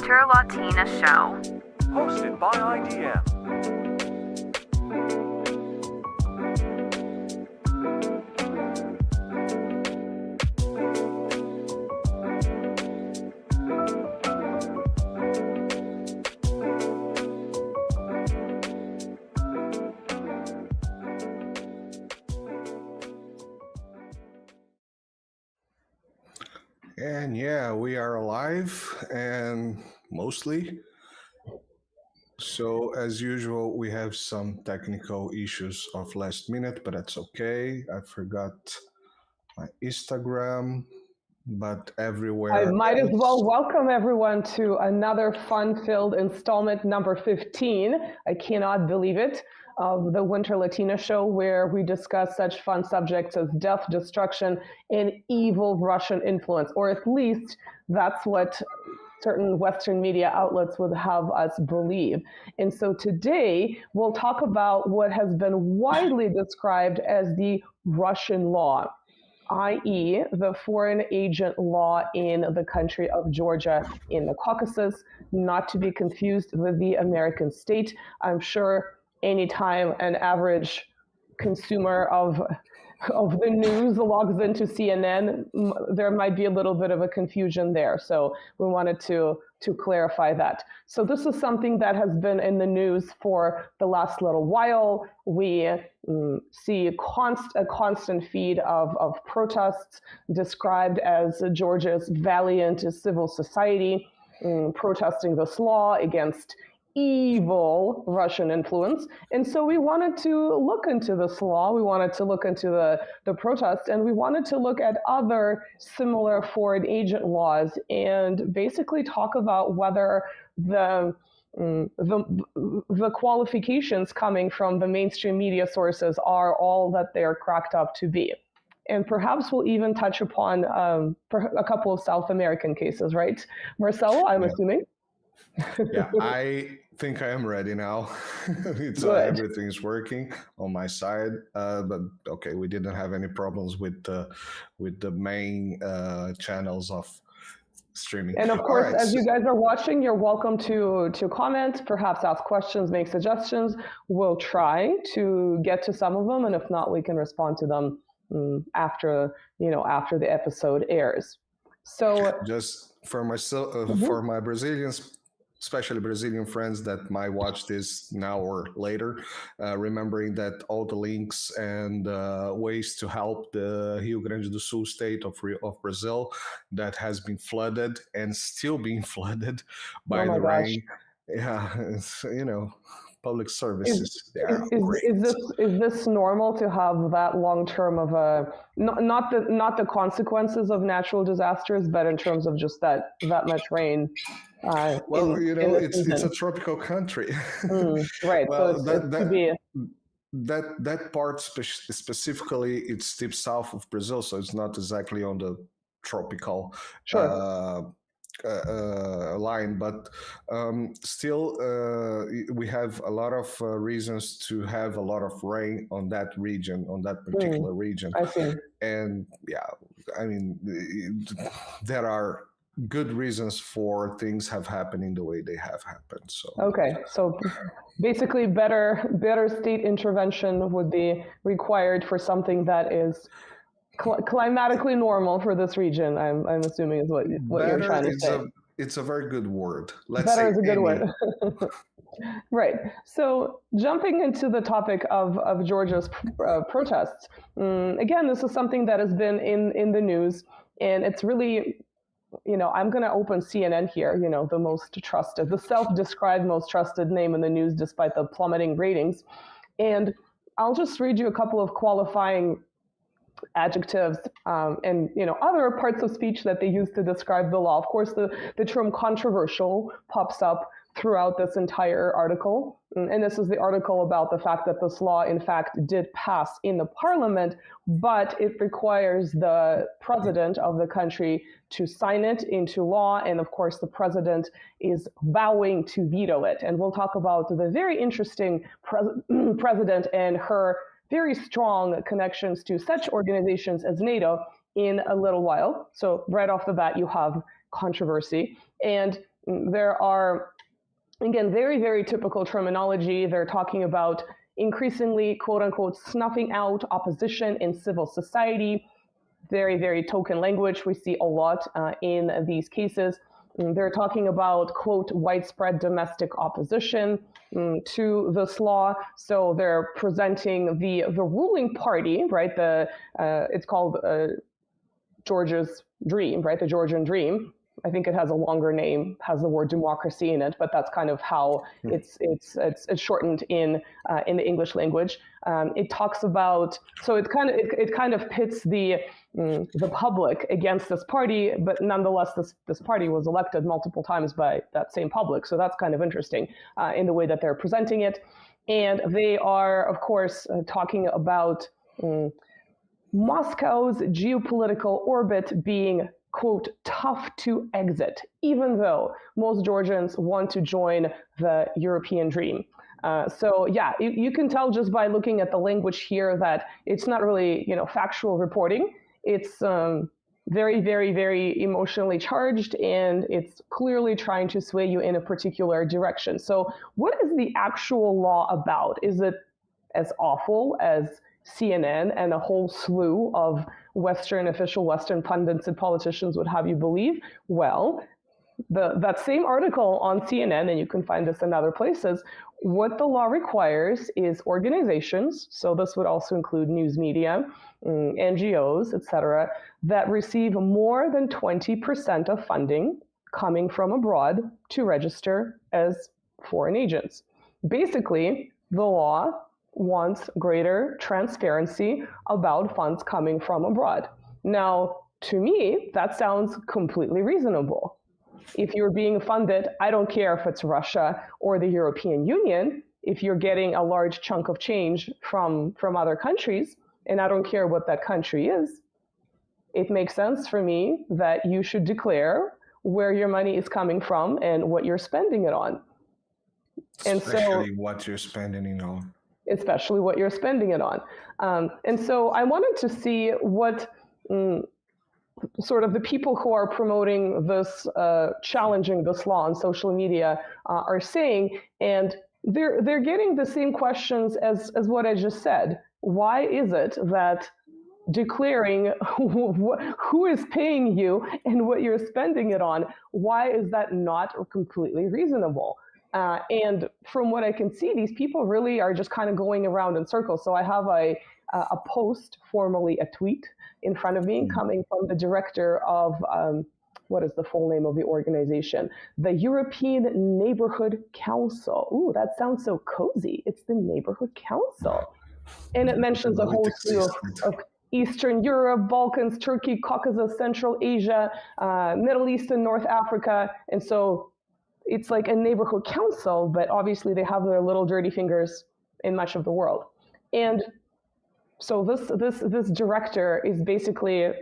Interlatina Show. Hosted by IDM. And yeah, we are alive and mostly. So as usual, we have some technical issues of last minute, but that's okay. I forgot my Instagram, but everywhere I might as else- well welcome everyone to another fun-filled installment number 15. I cannot believe it, of the Winter Latina Show, where we discuss such fun subjects as death, destruction, and evil Russian influence, or at least that's what certain Western media outlets would have us believe. And so today we'll talk about what has been widely described as the Russian law, i.e. the foreign agent law in the country of Georgia in the Caucasus, not to be confused with the American state. I'm sure anytime an average consumer of the news logs into CNN, there might be a little bit of a confusion there. So we wanted to clarify that. So this is something that has been in the news for the last little while. We see a constant feed of protests described as Georgia's valiant civil society protesting this law against evil Russian influence. And so we wanted to look into this law, we wanted to look into the protests, and we wanted to look at other similar foreign agent laws and basically talk about whether the qualifications coming from the mainstream media sources are all that they're cracked up to be. And perhaps we'll even touch upon a couple of South American cases, right? Marcelo, I'm assuming? Yeah, I think I am ready now. Everything's working on my side, but okay, we didn't have any problems with the main channels of streaming. And of course, as you guys are watching, you're welcome to comment, perhaps ask questions, make suggestions. We'll try to get to some of them, and if not, we can respond to them after the episode airs. So just for myself, for my Brazilians, especially Brazilian friends that might watch this now or later, remembering that all the links and ways to help the Rio Grande do Sul state of Brazil that has been flooded and still being flooded by the rain. Yeah, it's, public services. Is this normal to have that long term of a not the consequences of natural disasters, but in terms of just that much rain? It's a tropical country. Right. Well, so that part specifically, it's deep south of Brazil, so it's not exactly on the tropical line, but still we have a lot of reasons to have a lot of rain on that region, on that particular region. I see. And yeah, I mean, there are good reasons for things have happened in the way they have happened. So okay, so basically better state intervention would be required for something that is climatically normal for this region. I'm assuming is what you're trying to say. It's a very good word. Better is a good word. Right. So jumping into the topic of Georgia's protests, again, this is something that has been in the news, and it's really, I'm going to open CNN here, the most trusted, the self-described most trusted name in the news despite the plummeting ratings. And I'll just read you a couple of qualifying adjectives and other parts of speech that they use to describe the law. Of course, the term controversial pops up throughout this entire article. And this is the article about the fact that this law, in fact, did pass in the parliament, but it requires the president of the country to sign it into law. And of course, the president is vowing to veto it. And we'll talk about the very interesting president and her very strong connections to such organizations as NATO in a little while. So right off the bat, you have controversy. And there are, again, very, very typical terminology. They're talking about increasingly, quote unquote, snuffing out opposition in civil society. Very, very token language we see a lot in these cases. They're talking about, quote, widespread domestic opposition to this law. So they're presenting the ruling party, right? It's called Georgia's Dream, right? The Georgian Dream. I think it has a longer name, has the word democracy in it, but that's kind of how it's shortened in the English language. It talks about, so it kind of pits the public against this party, but nonetheless, this party was elected multiple times by that same public. So that's kind of interesting in the way that they're presenting it. And they are, of course, talking about Moscow's geopolitical orbit being, quote, tough to exit, even though most Georgians want to join the European dream. So yeah, you can tell just by looking at the language here that it's not really, factual reporting. It's very, very, very emotionally charged, and it's clearly trying to sway you in a particular direction. So what is the actual law about? Is it as awful as CNN and a whole slew of official Western pundits and politicians would have you believe? Well, that same article on CNN, and you can find this in other places, what the law requires is organizations, so this would also include news media, NGOs, etc., that receive more than 20% of funding coming from abroad to register as foreign agents. Basically, the law wants greater transparency about funds coming from abroad. Now, to me, that sounds completely reasonable. If you're being funded, I don't care if it's Russia or the European Union, if you're getting a large chunk of change from other countries, and I don't care what that country is, it makes sense for me that you should declare where your money is coming from and what you're spending it on. Especially what you're spending it on. Especially what you're spending it on. And so I wanted to see what sort of the people who are promoting this, challenging this law on social media are saying, and they're getting the same questions as what I just said. Why is it that declaring who is paying you and what you're spending it on, why is that not completely reasonable? And from what I can see, these people really are just kind of going around in circles. So I have a post, formerly a tweet, in front of me coming from the director of, what is the full name of the organization? The European Neighborhood Council. Ooh, that sounds so cozy. It's the Neighborhood Council. And it mentions a whole slew of Eastern Europe, Balkans, Turkey, Caucasus, Central Asia, Middle East and North Africa. And so it's like a neighborhood council, but obviously they have their little dirty fingers in much of the world. And so this director is basically,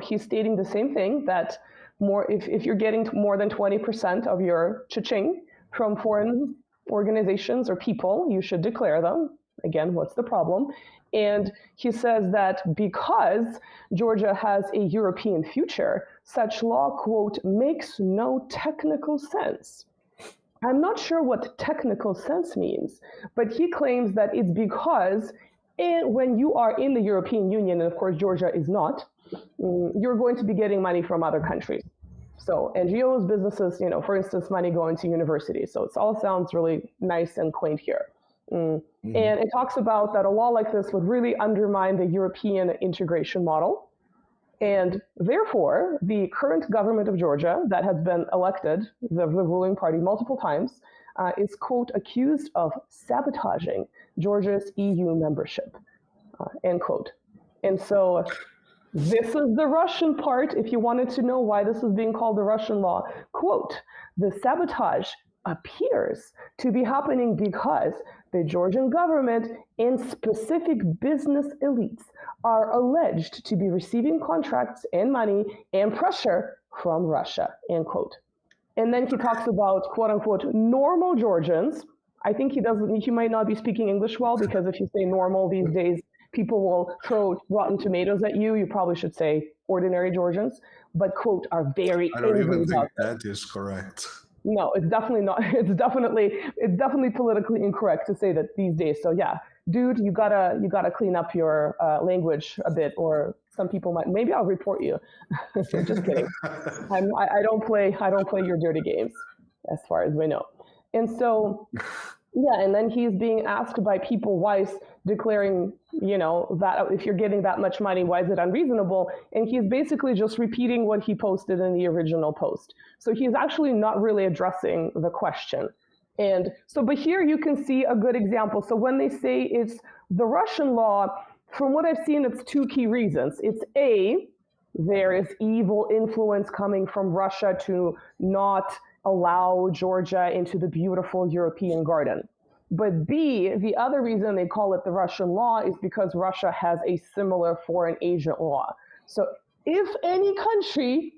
he's stating the same thing, that if you're getting more than 20% of your cha-ching from foreign organizations or people, you should declare them. Again, what's the problem? And he says that because Georgia has a European future, such law, quote, makes no technical sense. I'm not sure what technical sense means, but he claims that it's because when you are in the European Union, and of course Georgia is not, you're going to be getting money from other countries. So NGOs, businesses, for instance, money going to universities. So it all sounds really nice and quaint here. And it talks about that a law like this would really undermine the European integration model. And therefore, the current government of Georgia that has been elected, the ruling party multiple times, is, quote, accused of sabotaging Georgia's EU membership, end quote. And so this is the Russian part, if you wanted to know why this is being called the Russian law. Quote, the sabotage appears to be happening because the Georgian government and specific business elites are alleged to be receiving contracts and money and pressure from Russia, end quote. And then he talks about, quote unquote, normal Georgians. I think he might not be speaking English well, because if you say normal these days, people will throw rotten tomatoes at you. You probably should say ordinary Georgians, but, quote, are very I don't angry even think about that is correct. No, it's definitely not. It's definitely politically incorrect to say that these days. So yeah, dude, you gotta clean up your language a bit, or some people might. Maybe I'll report you. Just kidding. I don't play your dirty games, as far as we know. And so yeah, and then he's being asked by People Weiss, declaring, that if you're getting that much money, why is it unreasonable? And he's basically just repeating what he posted in the original post. So he's actually not really addressing the question. And so, but here you can see a good example. So when they say it's the Russian law, from what I've seen, it's two key reasons. It's A, there is evil influence coming from Russia to not allow Georgia into the beautiful European garden. But B, the other reason they call it the Russian law is because Russia has a similar foreign agent law. So if any country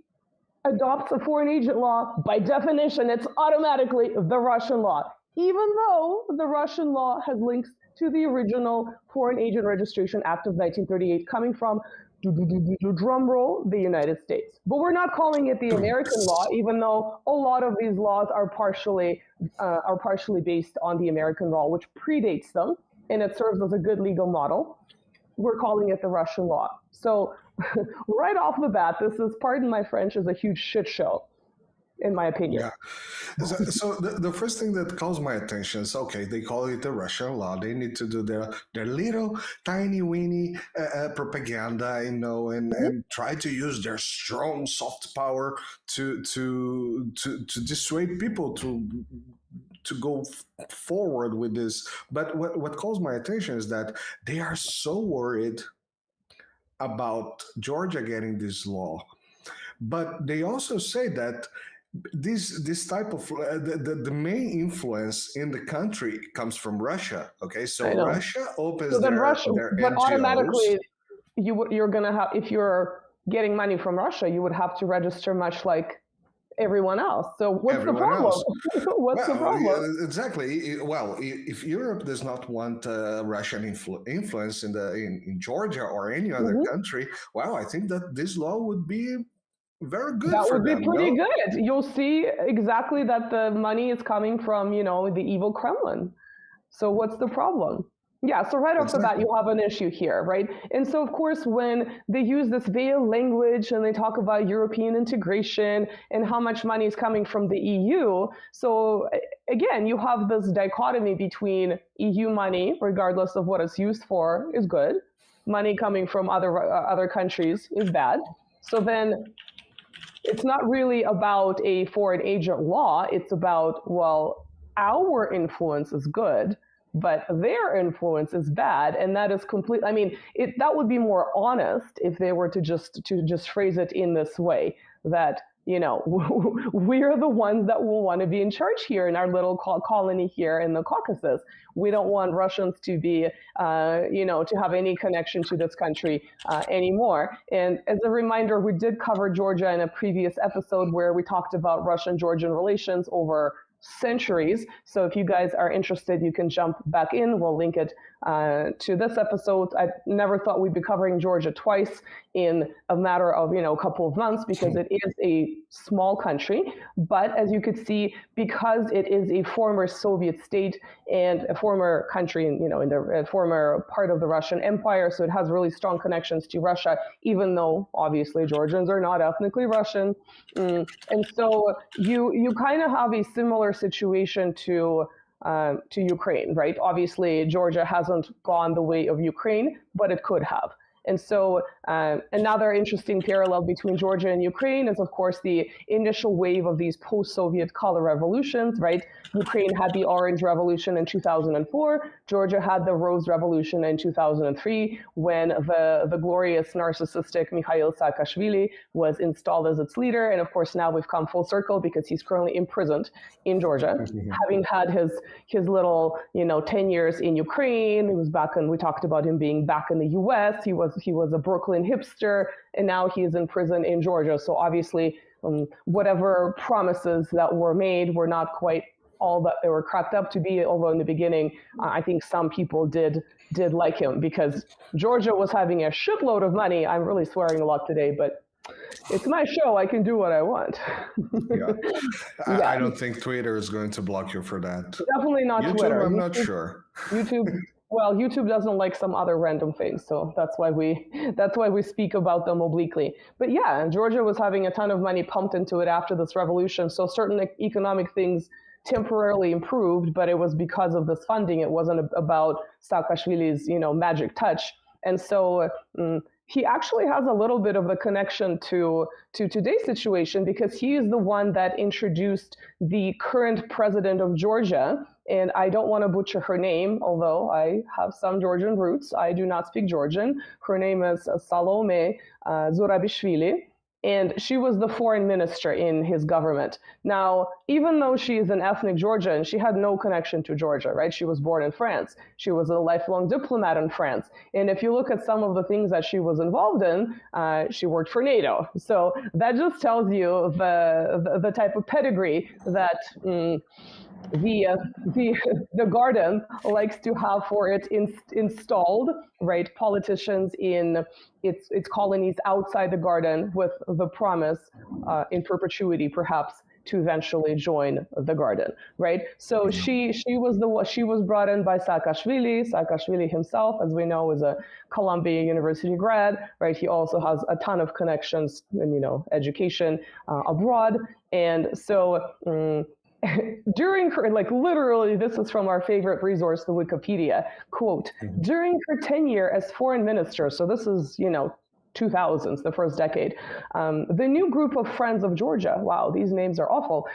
adopts a foreign agent law, by definition, it's automatically the Russian law, even though the Russian law has links to the original Foreign Agent Registration Act of 1938 coming from, drum roll, the United States. But we're not calling it the American law, even though a lot of these laws are partially based on the American law, which predates them, and it serves as a good legal model. We're calling it the Russian law. So right off the bat, this is, pardon my French, is a huge shit show, in my opinion. Yeah. So the first thing that calls my attention is, okay, they call it the Russian law. They need to do their little tiny weeny propaganda, and try to use their strong soft power to dissuade people to go forward with this. But what calls my attention is that they are so worried about Georgia getting this law. But they also say that this type of the main influence in the country comes from Russia. Okay, so Russia opens their but NGOs. Automatically you're gonna have, if you're getting money from Russia, you would have to register much like everyone else. So what's the problem? What's the problem? Yeah, exactly. Well, if Europe does not want Russian influence in Georgia or any other country, well, I think that this law would be very good. That would be pretty good. You'll see exactly that the money is coming from, the evil Kremlin. So what's the problem? Yeah, so right off the bat, you have an issue here, right? And so, of course, when they use this veiled language and they talk about European integration and how much money is coming from the EU, so again, you have this dichotomy between EU money, regardless of what it's used for, is good. Money coming from other countries is bad. So then it's not really about a foreign agent law. It's about, well, our influence is good, but their influence is bad, and that is complete. I mean, that would be more honest if they were to just phrase it in this way, that we're the ones that will want to be in charge here in our little colony here in the Caucasus. We don't want Russians to be, to have any connection to this country anymore. And as a reminder, we did cover Georgia in a previous episode where we talked about Russian-Georgian relations over centuries. So if you guys are interested, you can jump back in. We'll link it to this episode. I never thought we'd be covering Georgia twice in a matter of, a couple of months, because it is a small country. But as you could see, because it is a former Soviet state and a former country, in the former part of the Russian Empire, so it has really strong connections to Russia, even though obviously Georgians are not ethnically Russian. And so you kind of have a similar situation to Ukraine, right? Obviously, Georgia hasn't gone the way of Ukraine, but it could have. And so another interesting parallel between Georgia and Ukraine is, of course, the initial wave of these post-Soviet color revolutions, right? Ukraine had the Orange Revolution in 2004. Georgia had the Rose Revolution in 2003, when the glorious narcissistic Mikhail Saakashvili was installed as its leader. And of course, now we've come full circle because he's currently imprisoned in Georgia, having had his little, 10 years in Ukraine. He was we talked about him being back in the US. He was a Brooklyn hipster, and now he is in prison in Georgia. So obviously, whatever promises that were made were not quite all that they were cracked up to be. Although in the beginning, I think some people did like him, because Georgia was having a shitload of money. I'm really swearing a lot today, but It's my show. I can do what I want. Yeah. Yeah. I don't think Twitter is going to block you for that. Definitely not YouTube, Twitter. I'm not sure. YouTube doesn't like some other random things, so that's why we speak about them obliquely. But yeah, Georgia was having a ton of money pumped into it after this revolution, so certain economic things temporarily improved, but it was because of this funding. It wasn't about Saakashvili's, magic touch. And so he actually has a little bit of a connection to today's situation, because he is the one that introduced the current president of Georgia. And I don't want to butcher her name, although I have some Georgian roots. I do not speak Georgian. Her name is Salome Zurabishvili, and she was the foreign minister in his government. Now, even though she is an ethnic Georgian, she had no connection to Georgia, right? She was born in France. She was a lifelong diplomat in France. And if you look at some of the things that she was involved in, she worked for NATO. So that just tells you the type of pedigree that the garden likes to have for it installed, right? Politicians in its colonies outside the garden, with the promise in perpetuity, perhaps, to eventually join the garden, right? So she was brought in by Saakashvili. Saakashvili himself, as we know, is a Columbia University grad, right? He also has a ton of connections in education abroad, and so. During her, literally, this is from our favorite resource, the Wikipedia, quote, during her tenure as foreign minister, so this is, 2000s, the first decade, the new group of Friends of Georgia, wow, these names are awful,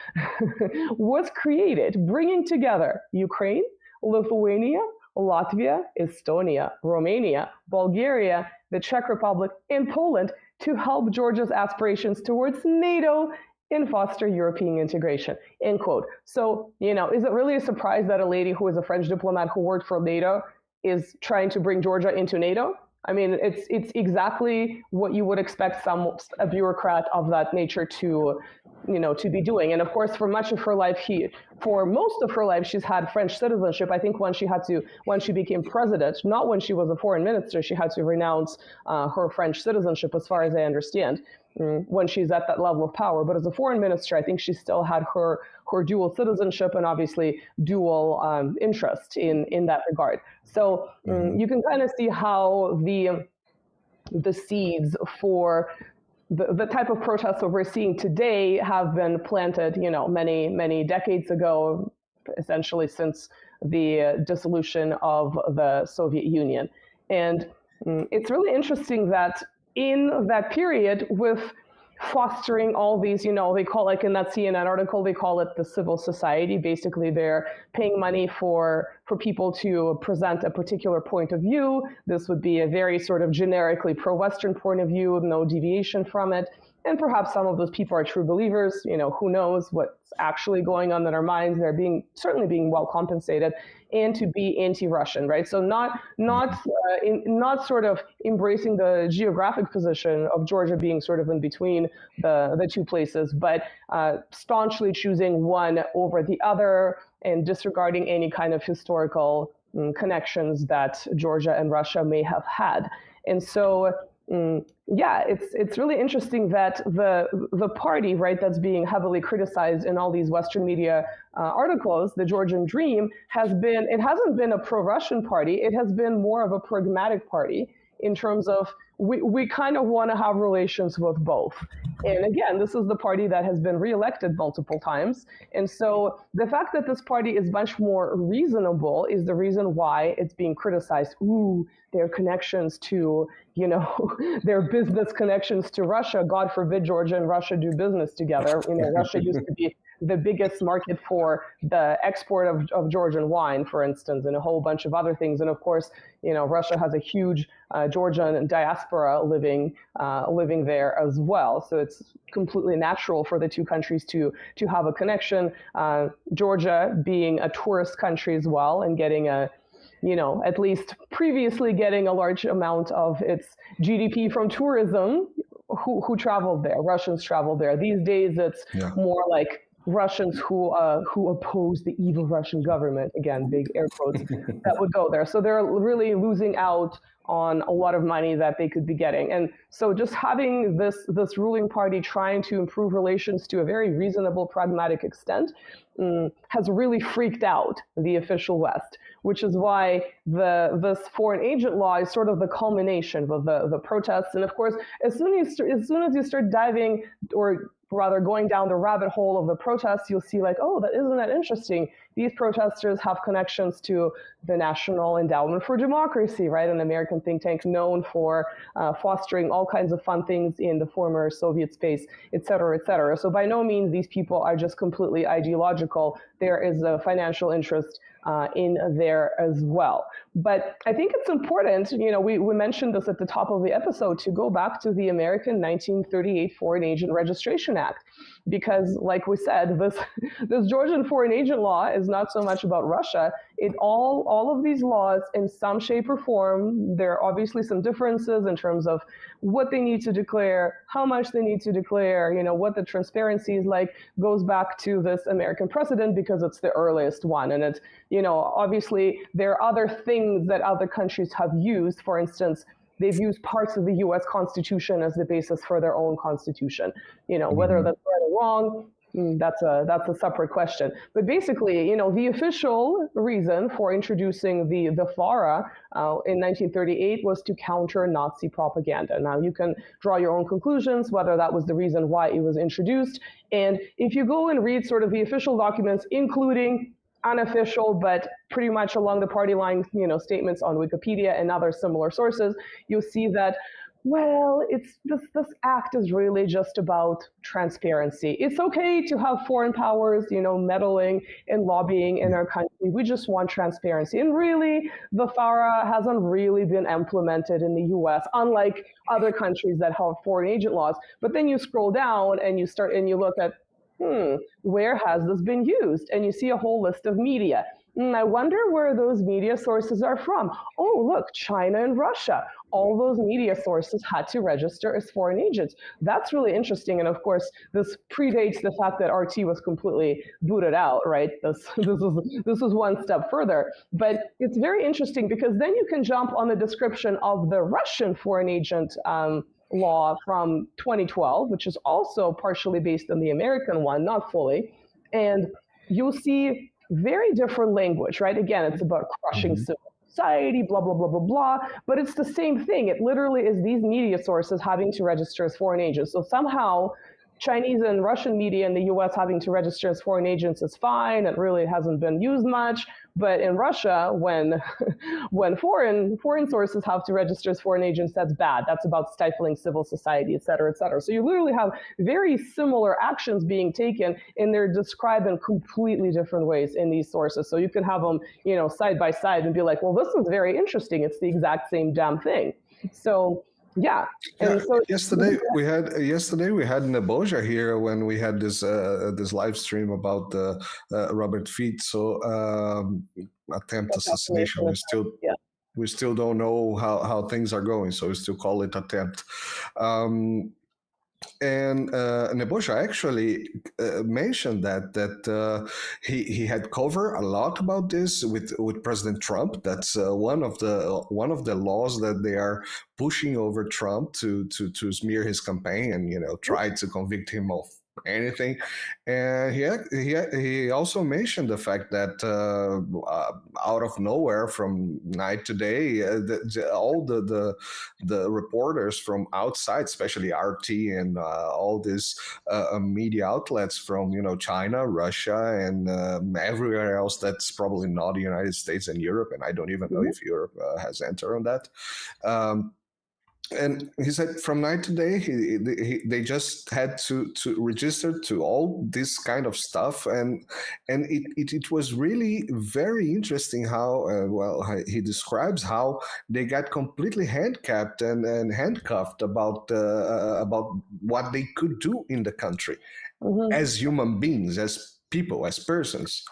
was created, bringing together Ukraine, Lithuania, Latvia, Estonia, Romania, Bulgaria, the Czech Republic, and Poland to help Georgia's aspirations towards NATO and foster European integration, end quote. So, is it really a surprise that a lady who is a French diplomat who worked for NATO is trying to bring Georgia into NATO? I mean, it's exactly what you would expect a bureaucrat of that nature to be doing. And of course, for most of her life, she's had French citizenship. I think when she became president, not when she was a foreign minister, she had to renounce her French citizenship, as far as I understand, when she's at that level of power. But as a foreign minister, I think she still had her dual citizenship and obviously dual interest in that regard. So you can kind of see how the seeds for the type of protests that we're seeing today have been planted, many, many decades ago, essentially since the dissolution of the Soviet Union. And it's really interesting that in that period, with fostering all these, they call, like in that CNN article, they call it the civil society. Basically, they're paying money for people to present a particular point of view. This would be a very sort of generically pro-Western point of view, with no deviation from it. And perhaps some of those people are true believers. Who knows what's actually going on in their minds. They're certainly being well compensated, and to be anti-Russian, right? So not sort of embracing the geographic position of Georgia being sort of in between the two places, but staunchly choosing one over the other and disregarding any kind of historical connections that Georgia and Russia may have had. And so, it's really interesting that the party, right, that's being heavily criticized in all these Western media articles, the Georgian Dream, hasn't been a pro-Russian party. It has been more of a pragmatic party in terms of we kind of want to have relations with both. And again, this is the party that has been reelected multiple times. And so the fact that this party is much more reasonable is the reason why it's being criticized. Their connections to, their business connections to Russia. God forbid Georgia and Russia do business together. Russia used to be the biggest market for the export of Georgian wine, for instance, and a whole bunch of other things. And of course, Russia has a huge Georgian diaspora living there as well. So it's completely natural for the two countries to have a connection. Georgia being a tourist country as well, and getting at least previously getting a large amount of its GDP from tourism. Who traveled there? Russians traveled there. These days, it's more like Russians who oppose the evil Russian government, again, big air quotes, that would go there. So they're really losing out on a lot of money that they could be getting. And so just having this ruling party trying to improve relations to a very reasonable, pragmatic extent has really freaked out the official West, which is why this foreign agent law is sort of the culmination of the protests. And of course, as soon as you start diving, or rather going down the rabbit hole of the protests, you'll see like, oh, isn't that interesting? These protesters have connections to the National Endowment for Democracy, right? An American think tank known for fostering all kinds of fun things in the former Soviet space, et cetera, et cetera. So by no means these people are just completely ideological. There is a financial interest in there as well. But I think it's important, we mentioned this at the top of the episode, to go back to the American 1938 Foreign Agent Registration Act, because like we said, this Georgian foreign agent law is not so much about Russia. All of these laws in some shape or form, there are obviously some differences in terms of what they need to declare, how much they need to declare, what the transparency is like, goes back to this American precedent because it's the earliest one. And it's, obviously there are other things that other countries have used. For instance, they've used parts of the US Constitution as the basis for their own constitution. Whether that's right or wrong, that's a separate question. But basically, the official reason for introducing the FARA in 1938 was to counter Nazi propaganda. Now, you can draw your own conclusions whether that was the reason why it was introduced. And if you go and read sort of the official documents, including unofficial, but pretty much along the party line, statements on Wikipedia and other similar sources, you'll see that, well, this act is really just about transparency. It's okay to have foreign powers, meddling and lobbying in our country. We just want transparency. And really, the FARA hasn't really been implemented in the US, unlike other countries that have foreign agent laws. But then you scroll down and you look at, where has this been used? And you see a whole list of media. I wonder where those media sources are from. Oh, look, China and Russia. All those media sources had to register as foreign agents. That's really interesting. And of course, this predates the fact that RT was completely booted out, right? This is one step further. But it's very interesting because then you can jump on the description of the Russian foreign agent law from 2012, which is also partially based on the American one, not fully. And you'll see very different language, right? Again, it's about crushing civil society, blah, blah, blah, blah, blah. But it's the same thing. It literally is these media sources having to register as foreign agents. So somehow Chinese and Russian media in the US having to register as foreign agents is fine. It really hasn't been used much. But in Russia, when foreign sources have to register as foreign agents, that's bad. That's about stifling civil society, et cetera, et cetera. So you literally have very similar actions being taken, and they're described in completely different ways in these sources. So you can have them, side by side and be like, well, this is very interesting. It's the exact same damn thing. So yeah. And so yesterday we had Neboja here when we had this live stream about the Robert Fico attempt assassination. We still don't know how things are going, so we still call it attempt. And Neboja actually mentioned that he had covered a lot about this with President Trump. That's one of the laws that they are pushing over Trump to smear his campaign and try to convict him of anything. And he also mentioned the fact that out of nowhere, from night to day, all the reporters from outside, especially RT and all these media outlets from China, Russia, and everywhere else that's probably not the United States and Europe, and I don't even know if Europe has entered on that. And he said from night to day, they just had to register to all this kind of stuff, and it was really very interesting how he describes how they got completely handicapped and handcuffed about what they could do in the country as human beings, as people, as persons.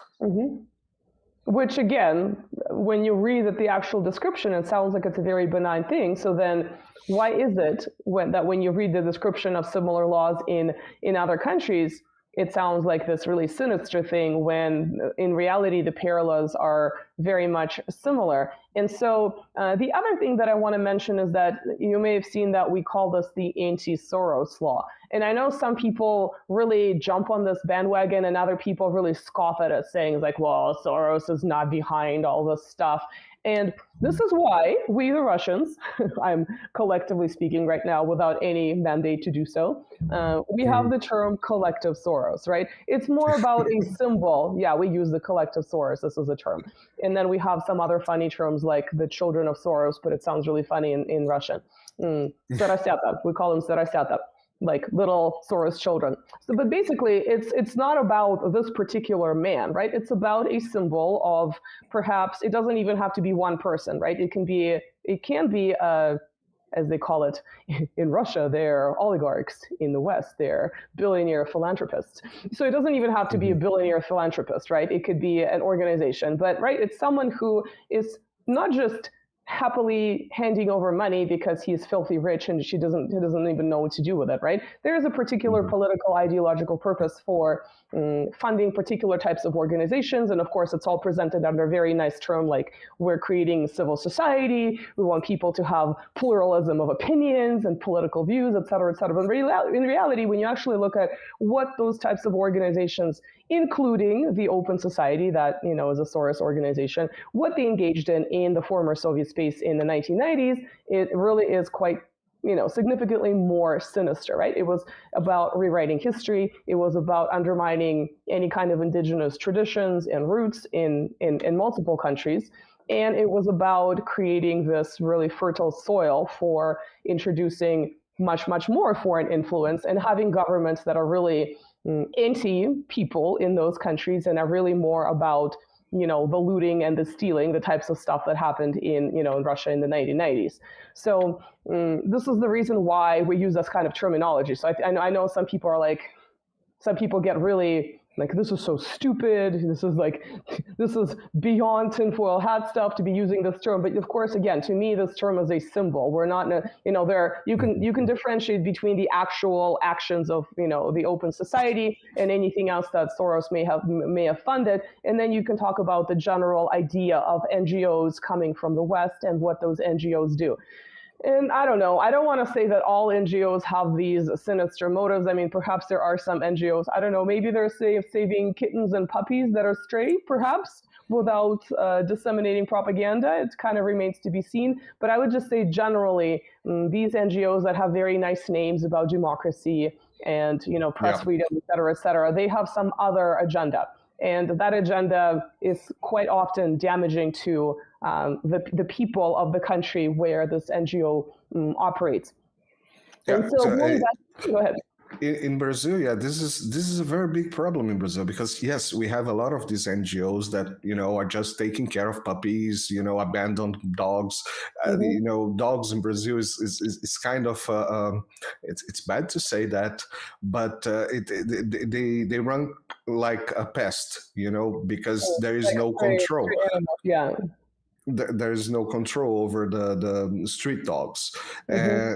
Which again, when you read the actual description, it sounds like it's a very benign thing. So then why is it when you read the description of similar laws in other countries, it sounds like this really sinister thing when in reality the parallels are very much similar. And so the other thing that I want to mention is that you may have seen that we call this the anti-Soros law. And I know some people really jump on this bandwagon and other people really scoff at it, saying like, well, Soros is not behind all this stuff. And this is why we, the Russians, I'm collectively speaking right now without any mandate to do so, we have the term collective Soros, right? It's more about a symbol. Yeah, we use the collective Soros. This is a term. And then we have some other funny terms like the children of Soros, but it sounds really funny in Russian. Sarasyata. We call them Sarasyata, like little Soros children. So, but basically, it's not about this particular man, right? It's about a symbol of perhaps, it doesn't even have to be one person, right? It can be as they call it in Russia, they're oligarchs. In the West, they're billionaire philanthropists. So it doesn't even have to be a billionaire philanthropist, right? It could be an organization, but right, it's someone who is not just happily handing over money because he's filthy rich and he doesn't even know what to do with it, right? There is a particular political ideological purpose for funding particular types of organizations, and of course it's all presented under a very nice term like we're creating civil society, we want people to have pluralism of opinions and political views, et cetera, et cetera. But in reality, when you actually look at what those types of organizations, including the Open Society that is a Soros organization, what they engaged in the former Soviet space in the 1990s, it really is quite significantly more sinister, right? It was about rewriting history. It was about undermining any kind of indigenous traditions and roots in multiple countries. And it was about creating this really fertile soil for introducing much, much more foreign influence and having governments that are really anti-people in those countries and are really more about the looting and the stealing, the types of stuff that happened in Russia in the 1990s. So this is the reason why we use this kind of terminology. So I know some people get really like, this is so stupid. This is beyond tinfoil hat stuff to be using this term. But of course, again, to me, this term is a symbol. We're not, you can differentiate between the actual actions of, the Open Society and anything else that Soros may have funded. And then you can talk about the general idea of NGOs coming from the West and what those NGOs do. And I don't know. I don't want to say that all NGOs have these sinister motives. I mean, perhaps there are some NGOs, I don't know, maybe they're saving kittens and puppies that are stray, perhaps, without disseminating propaganda. It kind of remains to be seen. But I would just say generally, these NGOs that have very nice names about democracy and, press freedom, et cetera, they have some other agenda. And that agenda is quite often damaging to the people of the country where this NGO operates. And so go ahead. In Brazil, this is a very big problem in Brazil because yes, we have a lot of these NGOs that are just taking care of puppies, abandoned dogs. Dogs in Brazil is kind of it's bad to say that, but they run like a pest, because there is no control. Yeah. There is no control over the street dogs.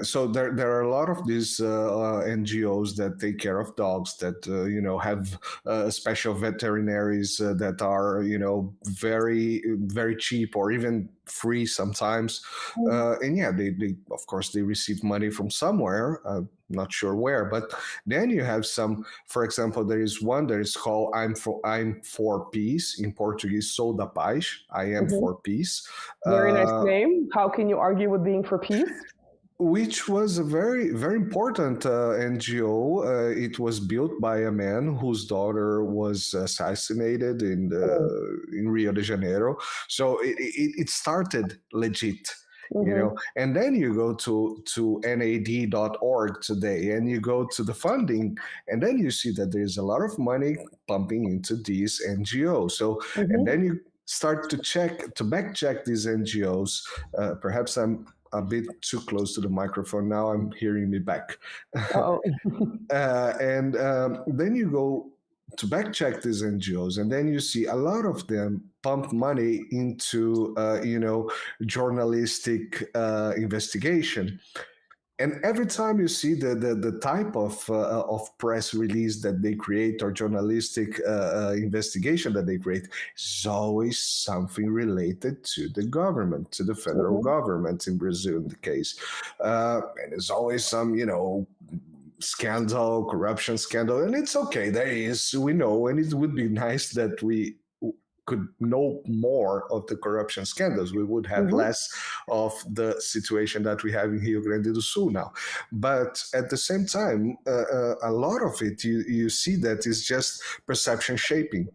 So there are a lot of these NGOs that take care of dogs that, have special veterinaries that are, very, very cheap or even free sometimes. And they of course, they receive money from somewhere. Not sure where, but then you have some, for example, there is one that is called I'm for Peace, in Portuguese, Sou da Paz, I am for peace. Very nice name. How can you argue with being for peace? Which was a very, very important NGO. It was built by a man whose daughter was assassinated in Rio de Janeiro. So it started legit. And then you go to nad.org today and you go to the funding, and then you see that there's a lot of money pumping into these NGOs. So, and then you start to back check these NGOs. Perhaps I'm a bit too close to the microphone now. I'm hearing me back. And then you go to back check these NGOs, and then you see a lot of them pump money into, journalistic investigation. And every time you see the type of press release that they create or journalistic investigation that they create, it's always something related to the government, to the federal government in Brazil, in the case. And there's always some, scandal, corruption scandal, and it's okay. There is, we know, and it would be nice that we could know more of the corruption scandals. We would have less of the situation that we have in Rio Grande do Sul now. But at the same time, a lot of it, you see that is just perception shaping.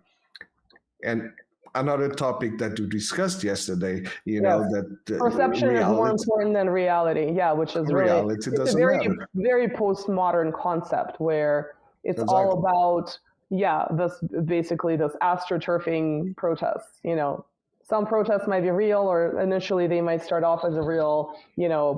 And another topic that we discussed yesterday, that perception is more important than reality. Yeah, which is reality really, doesn't matter. Very postmodern concept where it's all about this astroturfing protests. Some protests might be real, or initially they might start off as a real,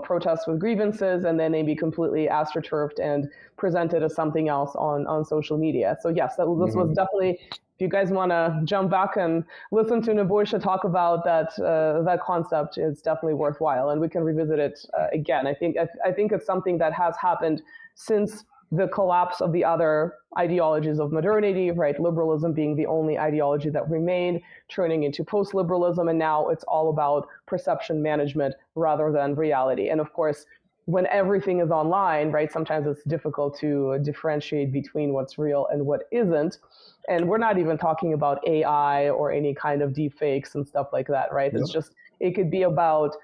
protest with grievances, and then they be completely astroturfed and presented as something else on social media. So yes, this was definitely. If you guys want to jump back and listen to Nebojša talk about that concept, it's definitely worthwhile, and we can revisit it again. I think it's something that has happened since the collapse of the other ideologies of modernity, right? Liberalism being the only ideology that remained, turning into post-liberalism, and now it's all about perception management rather than reality. And of course, when everything is online, right, sometimes it's difficult to differentiate between what's real and what isn't. And we're not even talking about AI or any kind of deep fakes and stuff like that, right? It's just, it could be about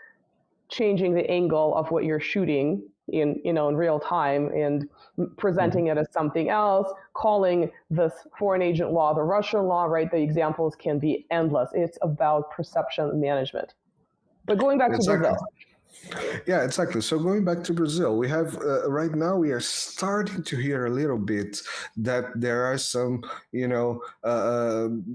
changing the angle of what you're shooting in real time and presenting it as something else, calling this foreign agent law the Russian law, right? The examples can be endless. It's about perception management. But going back to Brazil. Yeah, exactly. So going back to Brazil, we have right now we are starting to hear a little bit that there are some,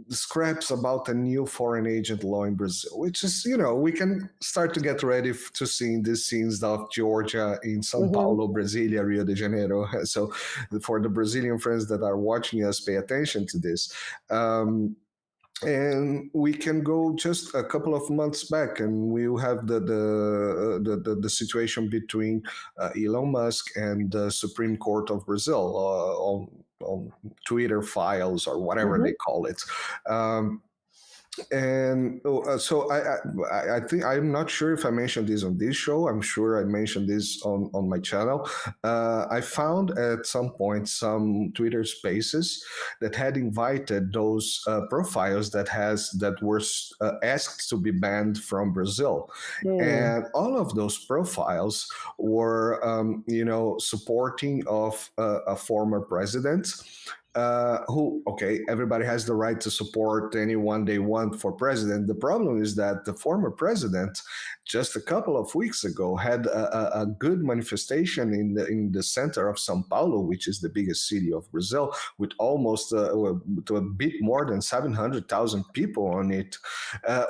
scraps about a new foreign agent law in Brazil, which is, we can start to get ready to seeing these scenes of Geórgia in São Paulo, Brasilia, Rio de Janeiro. So for the Brazilian friends that are watching us, pay attention to this. And we can go just a couple of months back, and we will have the situation between Elon Musk and the Supreme Court of Brazil on Twitter files or whatever they call it. And so I think, I'm not sure if I mentioned this on this show. I'm sure I mentioned this on my channel. I found at some point some Twitter spaces that had invited those profiles that were asked to be banned from Brazil. And all of those profiles were, supporting of a former president. Everybody has the right to support anyone they want for president. The problem is that the former president, just a couple of weeks ago, had a good manifestation in the center of São Paulo, which is the biggest city of Brazil, with almost to a bit more than 700,000 people on it,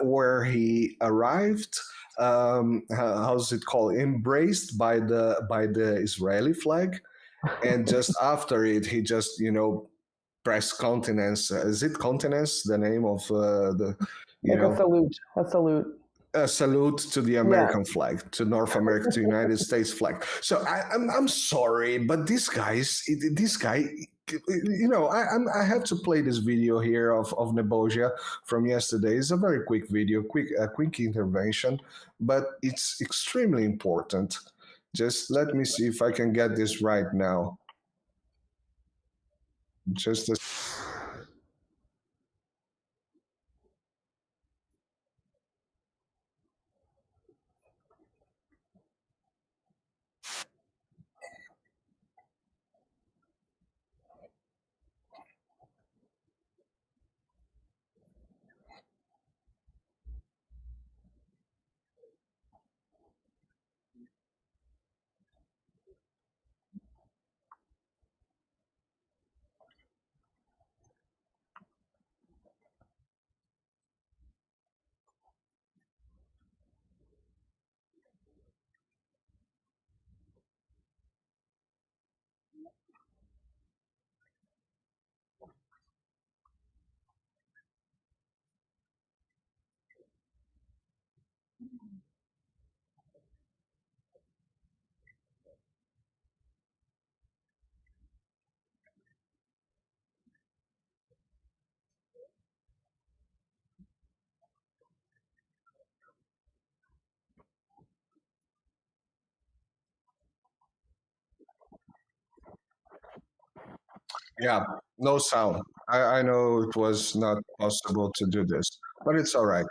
where he arrived. How's it called? Embraced by the Israeli flag. And just after it, he just, press countenance. Is it countenance, the name of the, a salute. A salute to the American flag, to North America, to United States flag. So I'm sorry, but this guy, I have to play this video here of Nebojša from yesterday. It's a very quick video, a quick intervention, but it's extremely important. Just let me see if I can get this right now. Just a... Yeah, no sound. I know it was not possible to do this, but it's all right.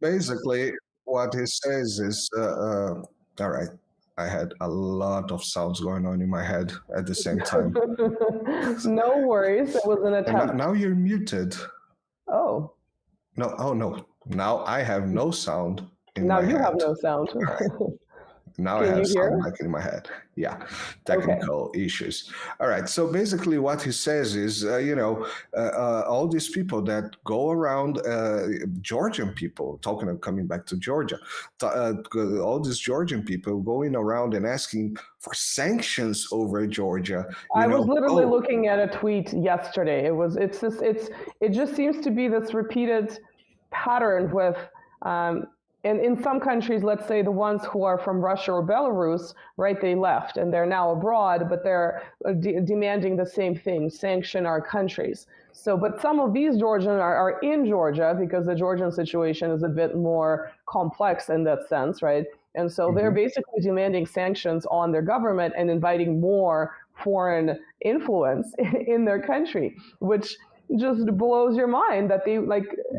Basically, what he says is, all right, I had a lot of sounds going on in my head at the same time. No worries. It was an And attempt. now you're muted. Oh, No, oh no. Now I have no sound in now my you head. have no sound. Now I Can have you hear? sound back in my head. Yeah, Okay. technical issues. All right. So basically, what he says is, all these people that go around, Georgian people, coming back to Georgia, all these Georgian people going around and asking for sanctions over Georgia. I was literally looking at a tweet yesterday. It just seems to be this repeated pattern with, and in some countries, let's say the ones who are from Russia or Belarus, right, they left and they're now abroad, but they're demanding the same thing, sanction our countries. So, but some of these Georgians are in Georgia because the Georgian situation is a bit more complex in that sense, right? And so they're basically demanding sanctions on their government and inviting more foreign influence in their country, which just blows your mind that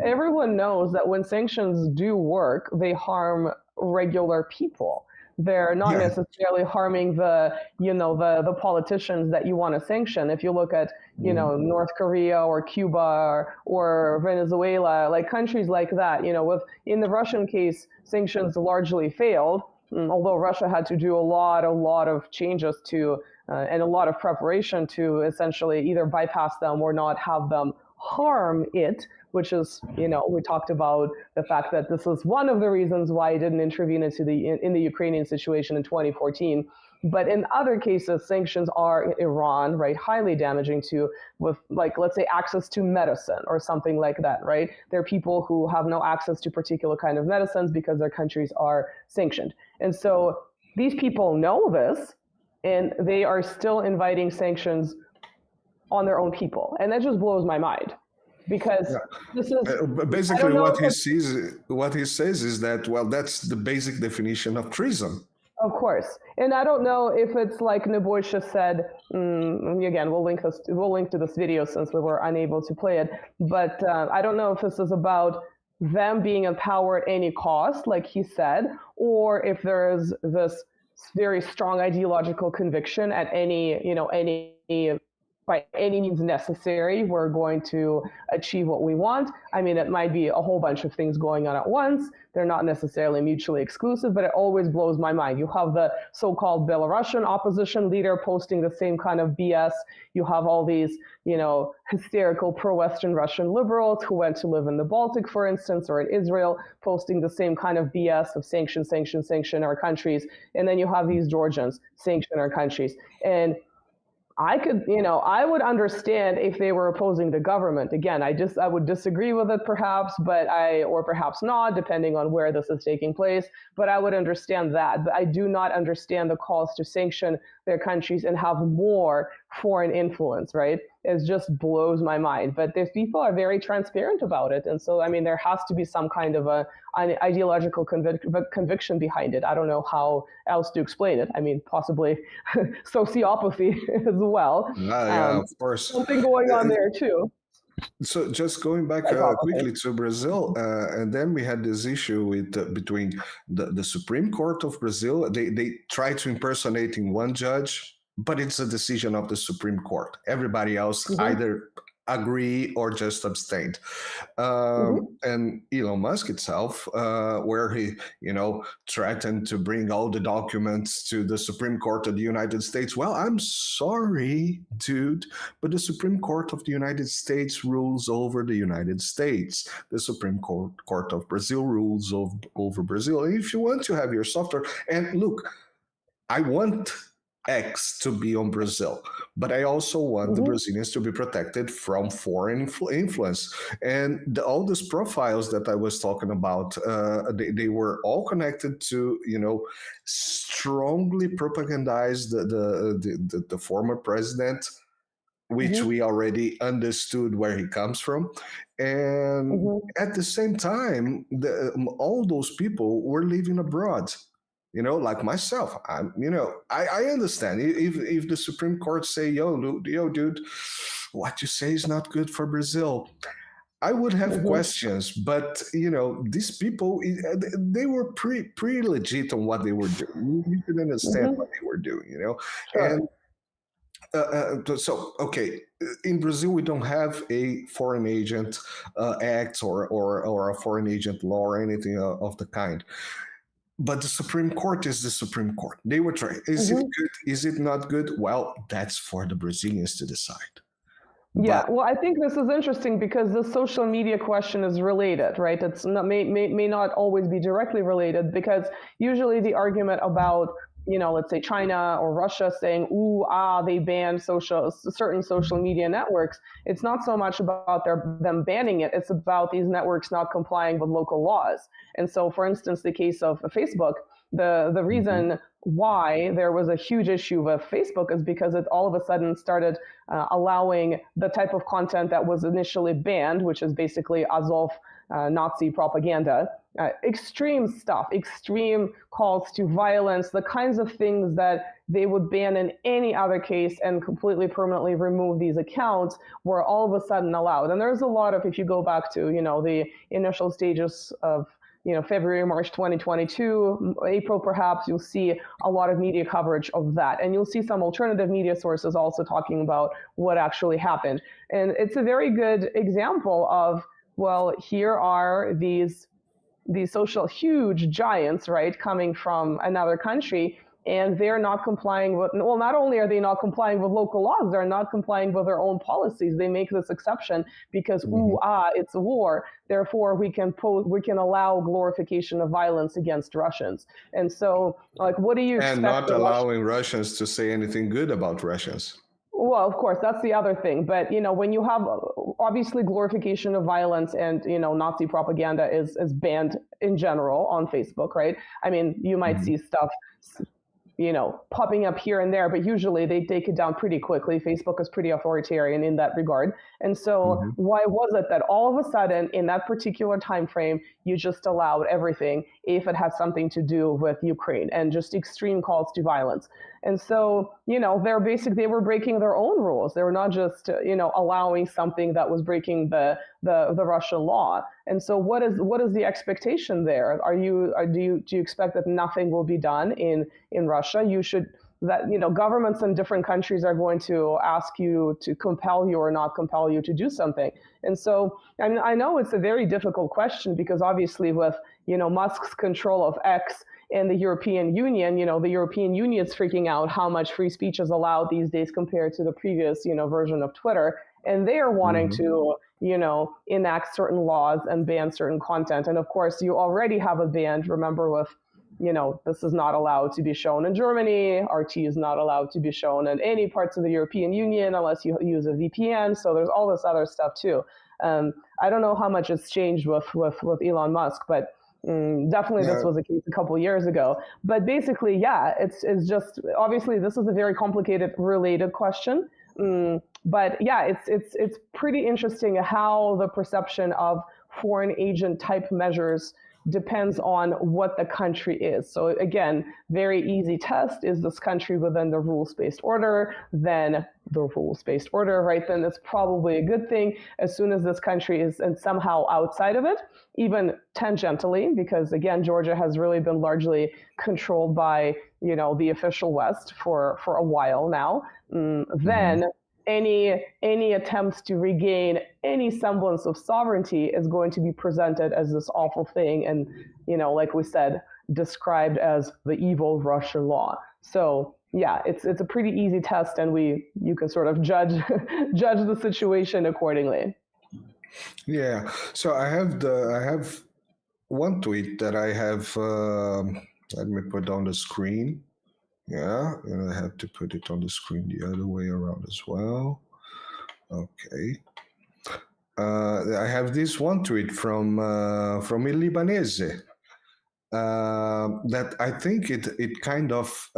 everyone knows that when sanctions do work, they harm regular people. They're not necessarily harming the politicians that you want to sanction. If you look at North Korea or Cuba or Venezuela, like countries like that, in the Russian case, sanctions largely failed, although Russia had to do a lot of changes to and a lot of preparation to essentially either bypass them or not have them harm it, which is, we talked about the fact that this is one of the reasons why it didn't intervene in the Ukrainian situation in 2014. But in other cases, sanctions are Iran, right, highly damaging with let's say, access to medicine or something like that, right? There are people who have no access to particular kind of medicines because their countries are sanctioned. And so these people know this, and they are still inviting sanctions on their own people. And that just blows my mind because this is basically what he says is that, well, that's the basic definition of treason. Of course. And I don't know if it's like Nebojsa said, again, we'll link to this video since we were unable to play it, but I don't know if this is about them being in power at any cost, like he said, or if there is this very strong ideological conviction at by any means necessary, we're going to achieve what we want. I mean, it might be a whole bunch of things going on at once. They're not necessarily mutually exclusive, but it always blows my mind. You have the so-called Belarusian opposition leader posting the same kind of BS. You have all these, hysterical pro-Western Russian liberals who went to live in the Baltic, for instance, or in Israel, posting the same kind of BS of sanction our countries. And then you have these Georgians, sanction our countries. And I would understand if they were opposing the government. Again, I would disagree with it perhaps, or perhaps not, depending on where this is taking place. But I would understand that. But I do not understand the calls to sanction their countries and have more foreign influence, right? It just blows my mind. But these people are very transparent about it. And so, I mean, there has to be some kind of an ideological conviction behind it. I don't know how else to explain it. I mean, possibly sociopathy as well. Yeah, of course. Something going on there too. So just going back quickly to Brazil, and then we had this issue between the Supreme Court of Brazil. They try to impersonating one judge, but it's a decision of the Supreme Court. Everybody else either agree or just abstained. And Elon Musk itself, where he, threatened to bring all the documents to the Supreme Court of the United States. Well, I'm sorry, dude, but the Supreme Court of the United States rules over the United States. The Supreme Court of Brazil rules over Brazil. And if you want to have your software, and look, I want X to be on Brazil, but I also want the Brazilians to be protected from foreign influence. And all these profiles that I was talking about, they were all connected to, strongly propagandize the former president, which we already understood where he comes from. And at the same time, all those people were living abroad. like myself, I understand if the Supreme Court say, yo, dude, what you say is not good for Brazil. I would have questions, but these people, they were pretty legit on what they were doing. You could understand what they were doing, Sure. And so, okay, in Brazil we don't have a foreign agent act or a foreign agent law or anything of the kind. But the Supreme Court is the Supreme Court. They were trying. Is it good? Is it not good? Well, that's for the Brazilians to decide. Yeah, well, I think this is interesting because the social media question is related, right? It's not may not always be directly related, because usually the argument about, let's say China or Russia saying, they banned certain social media networks. It's not so much about them banning it. It's about these networks not complying with local laws. And so, for instance, the case of Facebook, the reason why there was a huge issue with Facebook is because it all of a sudden started allowing the type of content that was initially banned, which is basically Azov Nazi propaganda, extreme stuff, extreme calls to violence, the kinds of things that they would ban in any other case and completely permanently remove these accounts were all of a sudden allowed. And there's a lot of, if you go back to, the initial stages of February, March 2022, April perhaps, you'll see a lot of media coverage of that. And you'll see some alternative media sources also talking about what actually happened. And it's a very good example of, well, here are these social huge giants, right, coming from another country, and they're not complying with, well, not only are they not complying with local laws, they're not complying with their own policies. They make this exception because, it's a war. Therefore, we can allow glorification of violence against Russians. And so, what do you expect? And not allowing Russians to say anything good about Russians. Well, of course, that's the other thing. But, when you have obviously glorification of violence and, Nazi propaganda is banned in general on Facebook, right? I mean, you might see stuff, popping up here and there, but usually they take it down pretty quickly. Facebook is pretty authoritarian in that regard. And so why was it that all of a sudden in that particular time frame, you just allowed everything if it has something to do with Ukraine and just extreme calls to violence? And so, they were breaking their own rules. They were not just, allowing something that was breaking the Russian law. And so what is the expectation there? Do you expect that nothing will be done in Russia? Governments in different countries are going to ask you to compel you or not compel you to do something. And so, I know it's a very difficult question because obviously with, Musk's control of X and the European Union, the European Union is freaking out how much free speech is allowed these days compared to the previous, version of Twitter. And they are wanting to, enact certain laws and ban certain content. And of course, you already have a ban, remember, with, this is not allowed to be shown in Germany. RT is not allowed to be shown in any parts of the European Union unless you use a VPN. So there's all this other stuff too. I don't know how much it's changed with Elon Musk, but definitely this was the case a couple of years ago. But basically, it's just, obviously this is a very complicated related question. But it's pretty interesting how the perception of foreign agent type measures depends on what the country is. So again, very easy test. Is this country within the rules-based order? Then the rules-based order, right? Then it's probably a good thing. As soon as this country is somehow outside of it, even tangentially, because again, Georgia has really been largely controlled by, the official West for a while now, then any attempts to regain any semblance of sovereignty is going to be presented as this awful thing and, like we said, described as the evil Russian law. So it's a pretty easy test, and you can sort of judge the situation accordingly. Yeah. So I have one tweet that I have. Let me put on the screen. Yeah, and I have to put it on the screen the other way around as well. Okay. I have this one tweet from a Libanese that I think it kind of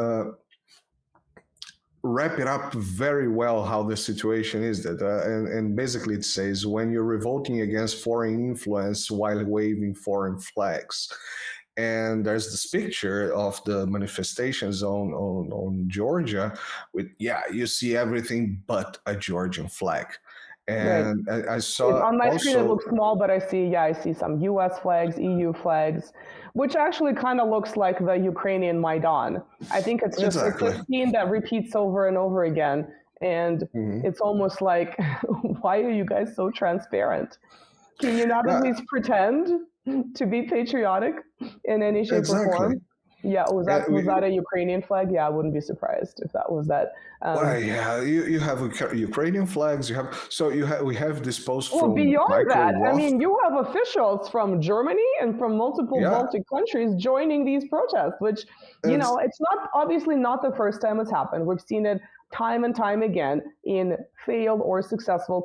wrap it up very well how the situation is that and basically it says, when you're revolting against foreign influence while waving foreign flags. And there's this picture of the manifestations on Georgia with, you see everything but a Georgian flag. And Right. I saw On my screen it also, looks small, but I see some US flags, EU flags, which actually kind of looks like the Ukrainian Maidan. I think it's just it's exactly. a scene that repeats over and over again. And Mhm. it's almost like, why are you guys so transparent? Can you not at Yeah, least pretend to be patriotic in any shape or exactly. form? Yeah, was Yeah, that a Ukrainian flag? Yeah, I wouldn't be surprised if that was that. well, yeah, you have Ukrainian flags. We have this post Well, from beyond Michael that, I Roth. mean, you have officials from Germany and from multiple Yeah, Baltic countries joining these protests, which, it's it's not obviously not the first time it's happened. We've seen it time and time again in failed or successful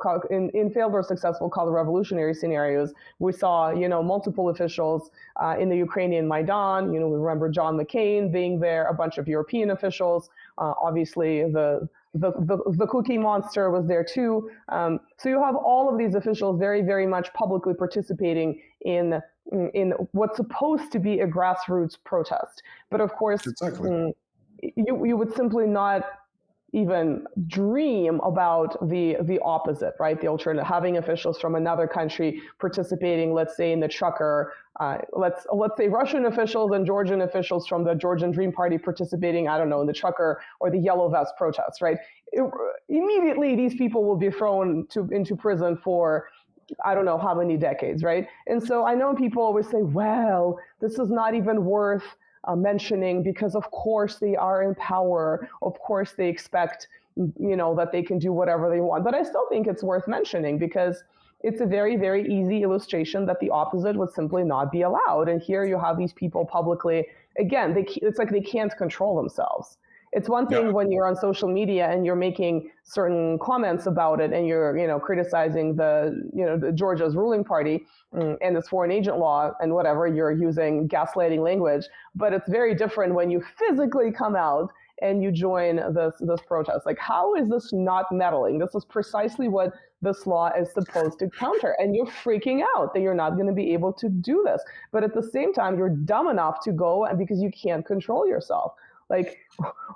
counter-revolutionary scenarios. We saw, multiple officials in the Ukrainian Maidan. We remember John McCain being there, a bunch of European officials. Obviously, the Cookie Monster was there too. So you have all of these officials very, very much publicly participating in what's supposed to be a grassroots protest. But of course, exactly. you would simply not even dream about the opposite, right? The alternative, having officials from another country participating, let's say in the trucker, let's say Russian officials and Georgian officials from the Georgian Dream Party participating, I don't know, in the trucker or the yellow vest protests, right? Immediately, these people will be thrown into prison for I don't know how many decades, right? And so I know people always say, well, this is not even worth mentioning because of course they are in power. Of course they expect, that they can do whatever they want. But I still think it's worth mentioning because it's a very, very easy illustration that the opposite would simply not be allowed. And here you have these people publicly, again, it's like they can't control themselves. It's one Yeah, thing when you're on social media and you're making certain comments about it and you're, criticizing the Georgia's ruling party and this foreign agent law and whatever, you're using gaslighting language. But it's very different when you physically come out and you join this protest. Like, how is this not meddling? This is precisely what this law is supposed to counter. And you're freaking out that you're not going to be able to do this. But at the same time, you're dumb enough to go because you can't control yourself. Like,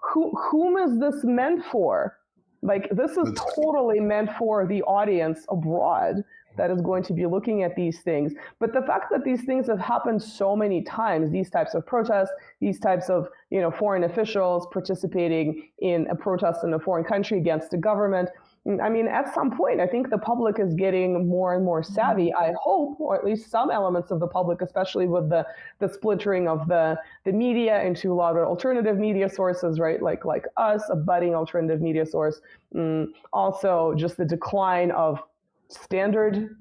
whom is this meant for? Like, this is totally meant for the audience abroad that is going to be looking at these things. But the fact that these things have happened so many times, these types of protests, these types of, foreign officials participating in a protest in a foreign country against the government, I mean, at some point, I think the public is getting more and more savvy. I hope, or at least some elements of the public, especially with the splintering of the media into a lot of alternative media sources, right? Like us, a budding alternative media source. Also, just the decline of standard,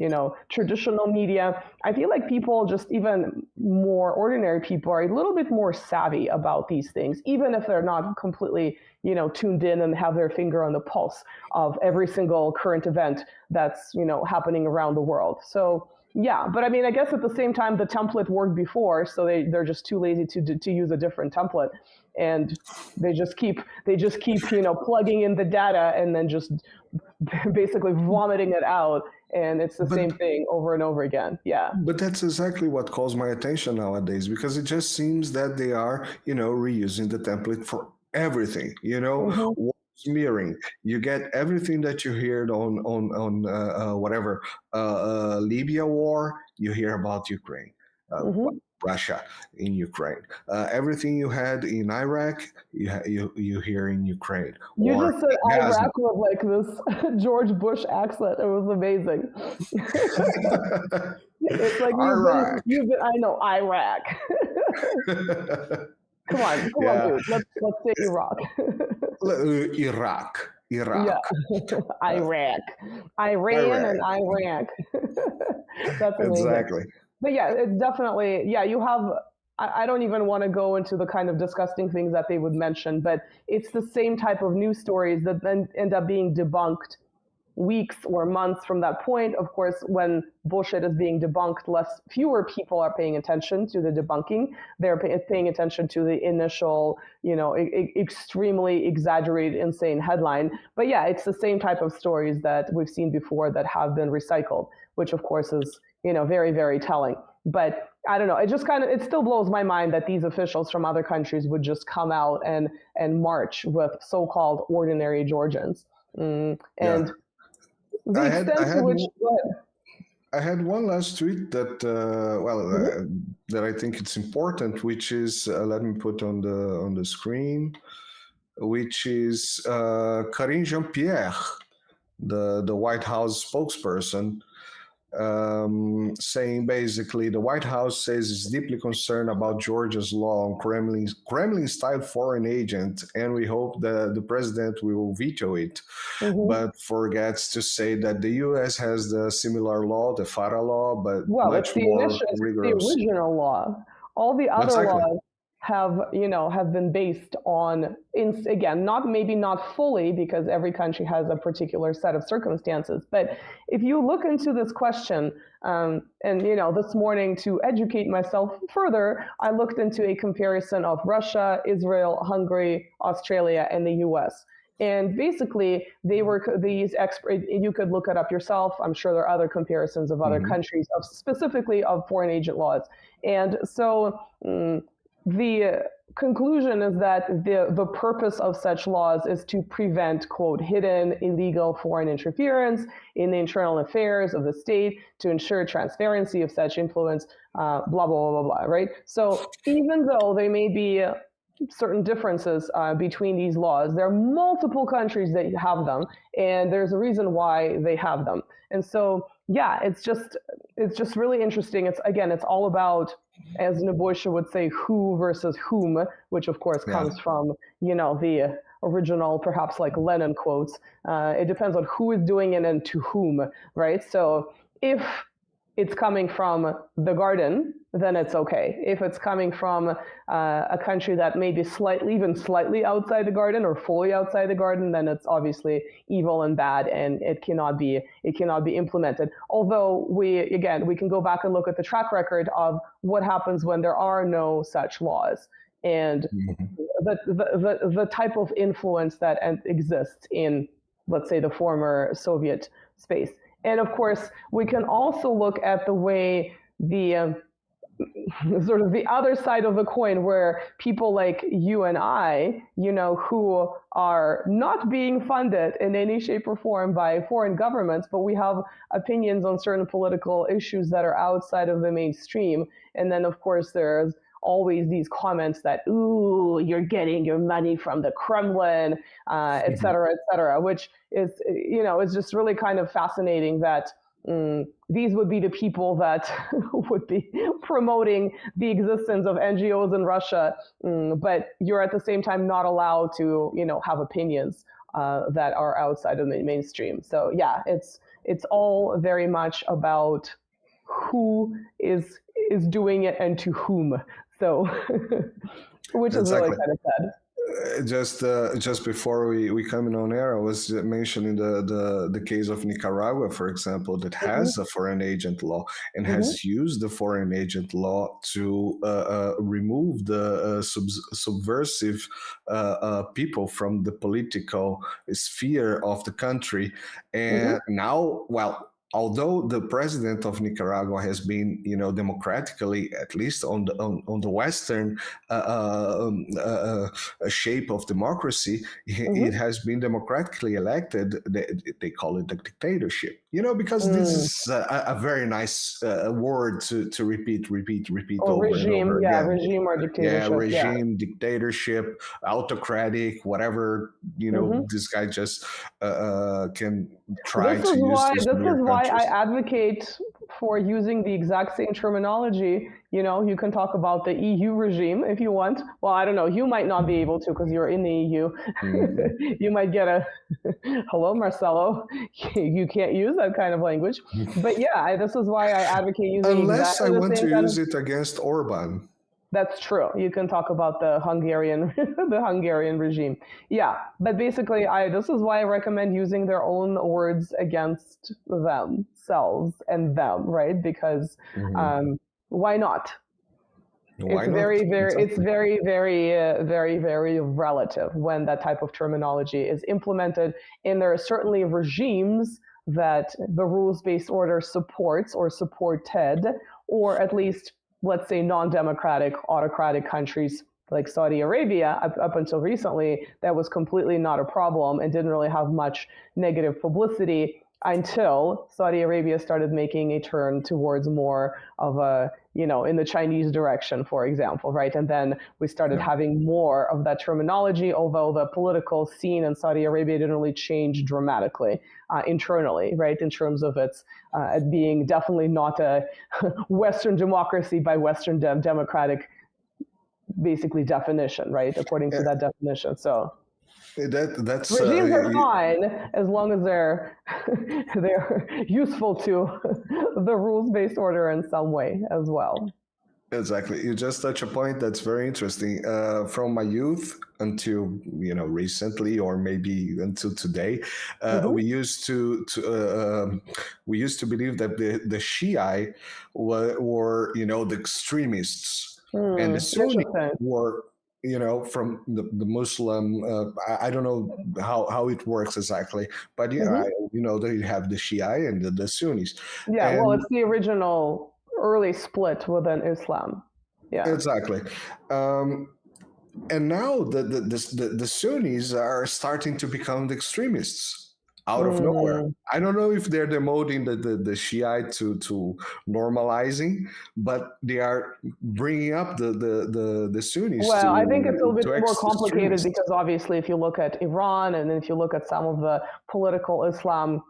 traditional media. I feel like people, just even more ordinary people, are a little bit more savvy about these things, even if they're not completely, tuned in and have their finger on the pulse of every single current event that's, happening around the world. So yeah, but I mean, I guess at the same time, the template worked before, so they're just too lazy to use a different template, and they just keep plugging in the data and then just basically vomiting it out, and it's the same but thing over and over again. Yeah. but that's exactly what calls my attention nowadays, because it just seems that they are, reusing the template for everything. Mm-hmm. Smearing. You get everything that you heard on whatever Libya war. You hear about Ukraine. Mm-hmm. Russia in Ukraine. Everything you had in Iraq, you hear in Ukraine. You Or just said Gaza. Iraq with like this George Bush accent. It was amazing. It's like Iraq. I know Iraq. Come on, Yeah. dude. Let's say Iraq. Iraq. Yeah, Iraq, Iran, and Iraq. That's amazing. Exactly. But yeah, it's definitely, you have, I don't even want to go into the kind of disgusting things that they would mention, but it's the same type of news stories that then end up being debunked weeks or months from that point. Of course, when bullshit is being debunked, fewer people are paying attention to the debunking. They're paying attention to the initial, extremely exaggerated, insane headline. But yeah, it's the same type of stories that we've seen before that have been recycled, which of course is, very, very telling. But I don't know. It still blows my mind that these officials from other countries would just come out and march with so-called ordinary Georgians. And the extent to which, go ahead. I had one last tweet that, that I think it's important, which is, let me put on the screen, which is Karine Jean-Pierre, the White House spokesperson, saying basically the White House says it's deeply concerned about Georgia's law on Kremlin-style foreign agent, and we hope that the president will veto it, but forgets to say that the U.S. has the similar law, the FARA law, but much more rigorous. It's the original law. All the other laws have been based on, again, maybe not fully, because every country has a particular set of circumstances. But if you look into this question, and this morning to educate myself further, I looked into a comparison of Russia, Israel, Hungary, Australia, and the U.S. And basically, they were these experts. You could look it up yourself. I'm sure there are other comparisons of other countries, specifically of foreign agent laws. And so the conclusion is that the purpose of such laws is to prevent, quote, hidden illegal foreign interference in the internal affairs of the state, to ensure transparency of such influence, blah, blah, blah, blah, blah, right? So even though there may be certain differences between these laws, there are multiple countries that have them, and there's a reason why they have them. And so, yeah, it's just really interesting. It's all about, as Nebojsa would say, who versus whom, which of course comes from, the original, perhaps like Lenin quotes. It depends on who is doing it and to whom, right? So if it's coming from the garden, then it's okay. If it's coming from a country that may be even slightly outside the garden or fully outside the garden, then it's obviously evil and bad, and it cannot be implemented. Although we can go back and look at the track record of what happens when there are no such laws, and the type of influence that exists in, let's say, the former Soviet space. And of course, we can also look at the way the sort of the other side of the coin, where people like you and I, who are not being funded in any shape or form by foreign governments, but we have opinions on certain political issues that are outside of the mainstream. And then, of course, there's always these comments that, ooh, you're getting your money from the Kremlin, et cetera, which is, is just really kind of fascinating that these would be the people that would be promoting the existence of NGOs in Russia, but you're at the same time not allowed to, have opinions that are outside of the mainstream. So yeah, it's all very much about who is doing it and to whom. So, which is really kind of sad. Just before we come in on air, I was mentioning the case of Nicaragua, for example, that has a foreign agent law and has used the foreign agent law to remove the subversive people from the political sphere of the country. And now, although the president of Nicaragua has been, democratically, at least on the Western shape of democracy, it has been democratically elected. They call it the dictatorship, because this is a very nice word to repeat over regime, and over again. Regime or dictatorship. Regime, dictatorship, autocratic, whatever, this guy just can try to use. This is why I advocate for using the exact same terminology. You can talk about the EU regime if you want. Well, I don't know. You might not be able to because you're in the EU. You might get a hello, Marcelo. You can't use that kind of language. But yeah, this is why I advocate using unless I want to use it against Orban. That's true. You can talk about the Hungarian regime. Yeah, but basically, this is why I recommend using their own words against themselves and them, right? Because why not? It's very, very relative when that type of terminology is implemented. And there are certainly regimes that the rules-based order supports or supported, or at least let's say, non-democratic, autocratic countries like Saudi Arabia, up until recently, that was completely not a problem and didn't really have much negative publicity until Saudi Arabia started making a turn towards more of a, in the Chinese direction, for example, right? And then we started having more of that terminology, although the political scene in Saudi Arabia didn't really change dramatically internally, right? In terms of its being definitely not a Western democracy by Western democratic, basically, definition, right? According to that definition. So that's regimes are fine as long as they're useful to the rules-based order in some way as well. Exactly. You just touch a point that's very interesting. From my youth until recently, or maybe until today, we used to believe that the Shiite were the extremists, and the Sunni were from the Muslim. I don't know how it works exactly, but they have the Shia and the Sunnis. Yeah, well, it's the original early split within Islam. Yeah, exactly. And now the Sunnis are starting to become the extremists out of nowhere. I don't know if they're demoting the Shiite to normalizing, but they are bringing up the Sunnis. Well, I think it's a little bit more complicated because obviously if you look at Iran and if you look at some of the political Islam,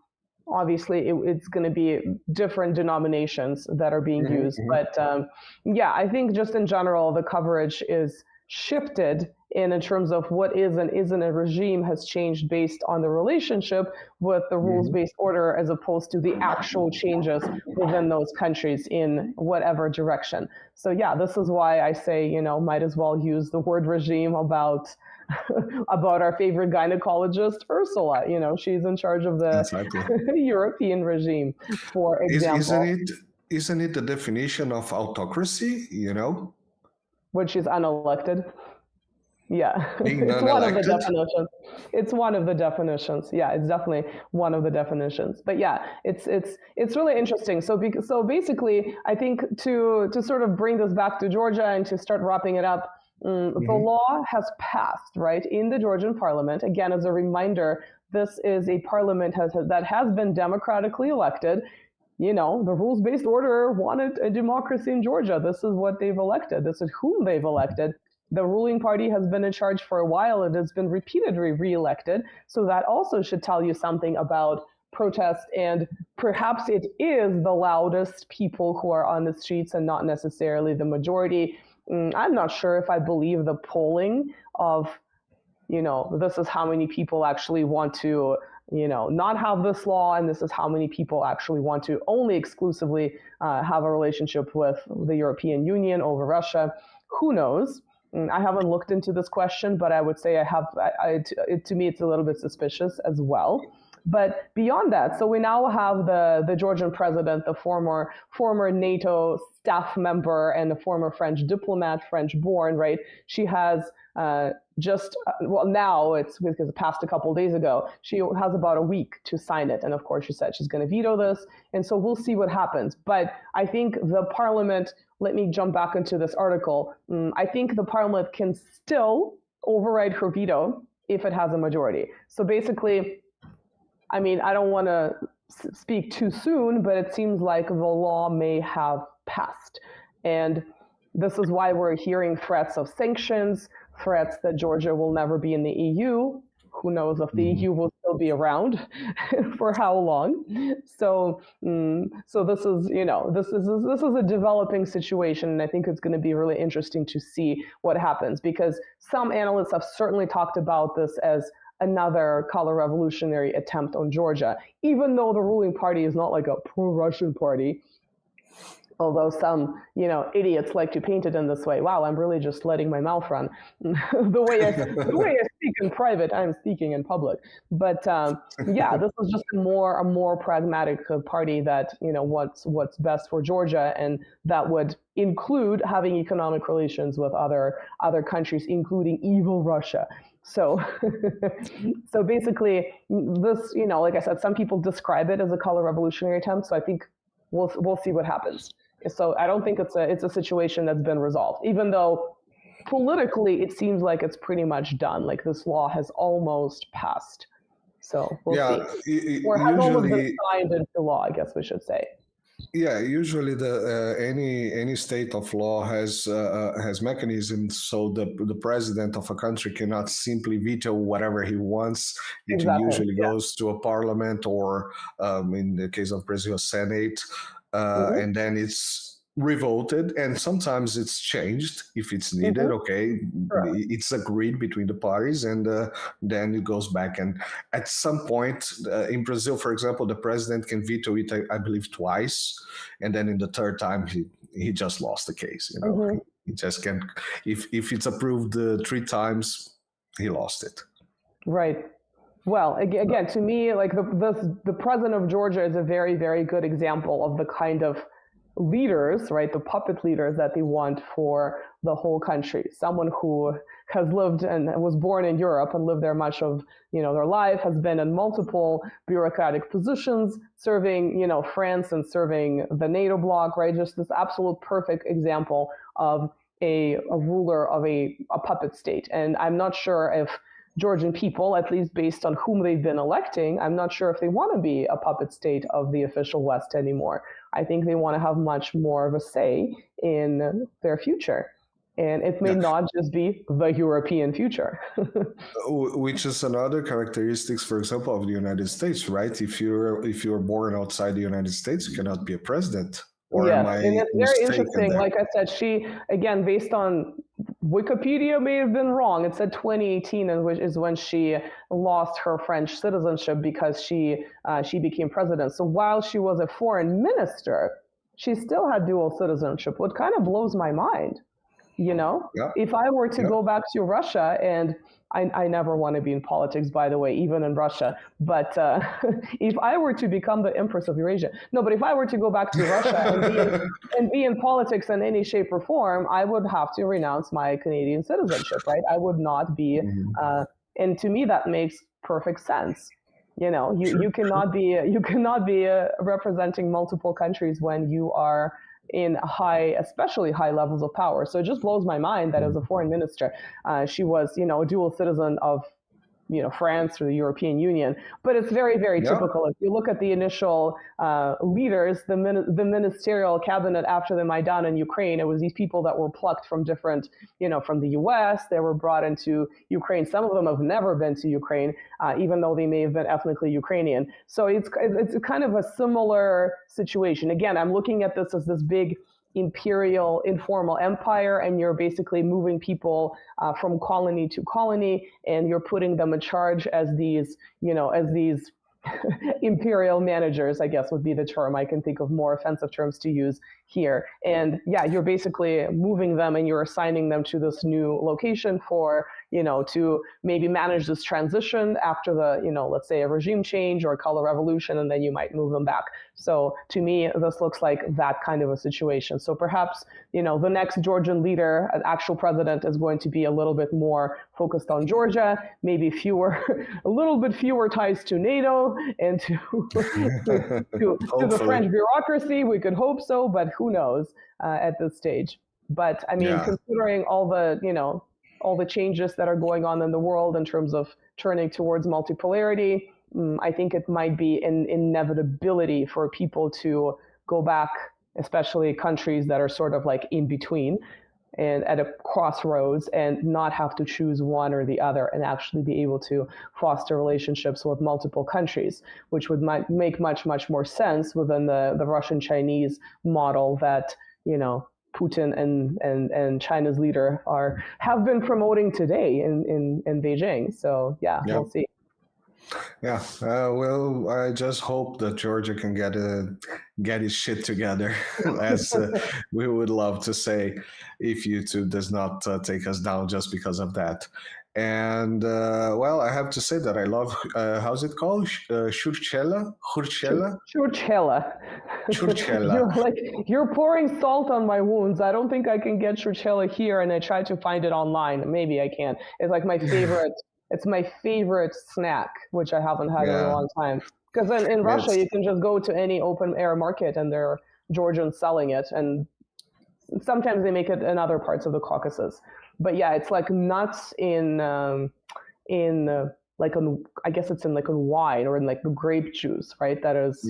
obviously it's going to be different denominations that are being used. But I think just in general, the coverage is shifted in terms of what is and isn't a regime has changed based on the relationship with the rules-based order as opposed to the actual changes within those countries in whatever direction. So this is why I say, might as well use the word regime about our favorite gynecologist, Ursula. She's in charge of the European regime, for example. Isn't it the definition of autocracy, When she's unelected? Yeah, it's one of the definitions. It's one of the definitions. Yeah, it's definitely one of the definitions. But it's really interesting. So basically, I think to sort of bring this back to Georgia and to start wrapping it up, the law has passed, right, in the Georgian parliament. Again, as a reminder, this is a parliament that has been democratically elected. The rules-based order wanted a democracy in Georgia. This is what they've elected. This is whom they've elected. The ruling party has been in charge for a while. It has been repeatedly reelected. So that also should tell you something about protest. And perhaps it is the loudest people who are on the streets and not necessarily the majority. I'm not sure if I believe the polling of, this is how many people actually want to, not have this law, and this is how many people actually want to only exclusively have a relationship with the European Union over Russia. Who knows? I haven't looked into this question, but I would say to me, it's a little bit suspicious as well. But beyond that, so we now have the Georgian president, the former NATO staff member and the former French diplomat, French-born, right? She has now it's because it passed a couple of days ago. She has about a week to sign it. And of course, she said she's going to veto this. And so we'll see what happens. But I think the parliament, let me jump back into this article. I think the parliament can still override her veto if it has a majority. So basically, I don't want to speak too soon, but it seems like the law may have passed. And this is why we're hearing threats of sanctions, threats that Georgia will never be in the EU. Who knows if the EU will still be around for how long? So this is this is a developing situation, and I think it's going to be really interesting to see what happens, because some analysts have certainly talked about this as another color revolutionary attempt on Georgia, even though the ruling party is not like a pro-Russian party. Although some, idiots like to paint it in this way. Wow, I'm really just letting my mouth run. the way I speak in private, I'm speaking in public. But this is just a more pragmatic party that what's best for Georgia, and that would include having economic relations with other countries, including evil Russia. So basically, this, like I said, some people describe it as a color revolutionary attempt. So I think we'll see what happens. So I don't think it's a situation that's been resolved, even though politically it seems like it's pretty much done. Like this law has almost passed. So we'll see. Or has almost been signed into law, I guess we should say. Yeah, usually any state of law has mechanisms so the president of a country cannot simply veto whatever he wants. It usually goes to a parliament or, in the case of Brazil, a Senate, and then it's revoted, and sometimes it's changed if it's needed. Okay, it's agreed between the parties, and then it goes back. And at some point in Brazil, for example, the president can veto it, I believe, twice, and then in the third time he just lost the case. You know, he just can't. If it's approved 3 times, he lost it. Right. Well, again, to me, like the president of Georgia is a very, very good example of the kind of leaders, right, the puppet leaders that they want for the whole country. Someone who has lived and was born in Europe and lived there much of, their life, has been in multiple bureaucratic positions, serving, France and serving the NATO bloc, right? Just this absolute perfect example of a ruler of a puppet state. And I'm not sure if Georgian people, at least based on whom they've been electing, I'm not sure if they want to be a puppet state of the official West anymore. I think they want to have much more of a say in their future. And it may not just be the European future. Which is another characteristics, for example, of the United States, right? If you're born outside the United States, you cannot be a president. Or yes, and it's very interesting. Like I said, she, again, based on Wikipedia may have been wrong. It said 2018, which is when she lost her French citizenship because she became president. So while she was a foreign minister, she still had dual citizenship, what kind of blows my mind. If I were to go back to Russia, and I never want to be in politics, by the way, even in Russia, but if I were to become the Empress of Eurasia, but if I were to go back to Russia and be in politics in any shape or form, I would have to renounce my Canadian citizenship, right? I would not be, and to me that makes perfect sense. You cannot be representing multiple countries when you are in especially high levels of power. So it just blows my mind that as a foreign minister, she was, a dual citizen of, France or the European Union. But it's very, very typical. If you look at the initial leaders, the ministerial cabinet after the Maidan in Ukraine, it was these people that were plucked from different, from the US. They were brought into Ukraine. Some of them have never been to Ukraine, even though they may have been ethnically Ukrainian. So it's kind of a similar situation. Again, I'm looking at this as this big imperial informal empire, and you're basically moving people from colony to colony, and you're putting them in charge as these imperial managers, I guess would be the term. I can think of more offensive terms to use here. And you're basically moving them and you're assigning them to this new location for, to maybe manage this transition after the, let's say a regime change or a color revolution, and then you might move them back. So to me, this looks like that kind of a situation. So perhaps, the next Georgian leader, an actual president, is going to be a little bit more focused on Georgia, maybe a little bit fewer ties to NATO and to the French bureaucracy. We could hope so, but who knows at this stage. But I mean, considering all the changes that are going on in the world in terms of turning towards multipolarity, I think it might be an inevitability for people to go back, especially countries that are sort of like in between and at a crossroads, and not have to choose one or the other, and actually be able to foster relationships with multiple countries, which would make much, much more sense within the Russian-Chinese model that, Putin and China's leader have been promoting today in Beijing. So we'll see. Yeah, well, I just hope that Georgia can get his shit together, as we would love to say, if YouTube does not take us down just because of that. And well, I have to say that I love how's it called? Churchella? You're pouring salt on my wounds. I don't think I can get churchella here, and I tried to find it online. Maybe I can. It's like my favorite. It's my favorite snack, which I haven't had in a long time. Because in Russia, you can just go to any open air market, and they're Georgians selling it, and sometimes they make it in other parts of the Caucasus. But yeah, it's like nuts in like I guess it's in like in wine or in like the grape juice, right? That is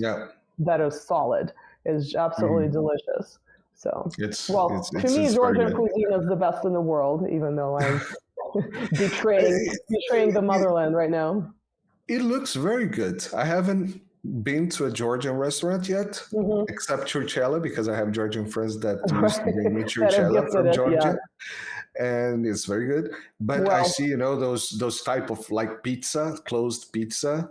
solid. It's absolutely delicious. So to me, Georgian cuisine is the best in the world, even though I'm betraying the motherland right now. It looks very good. I haven't been to a Georgian restaurant yet, except churchella, because I have Georgian friends that used to bring me churchella from Georgia, and it's very good. But I see, those type of like pizza, closed pizza,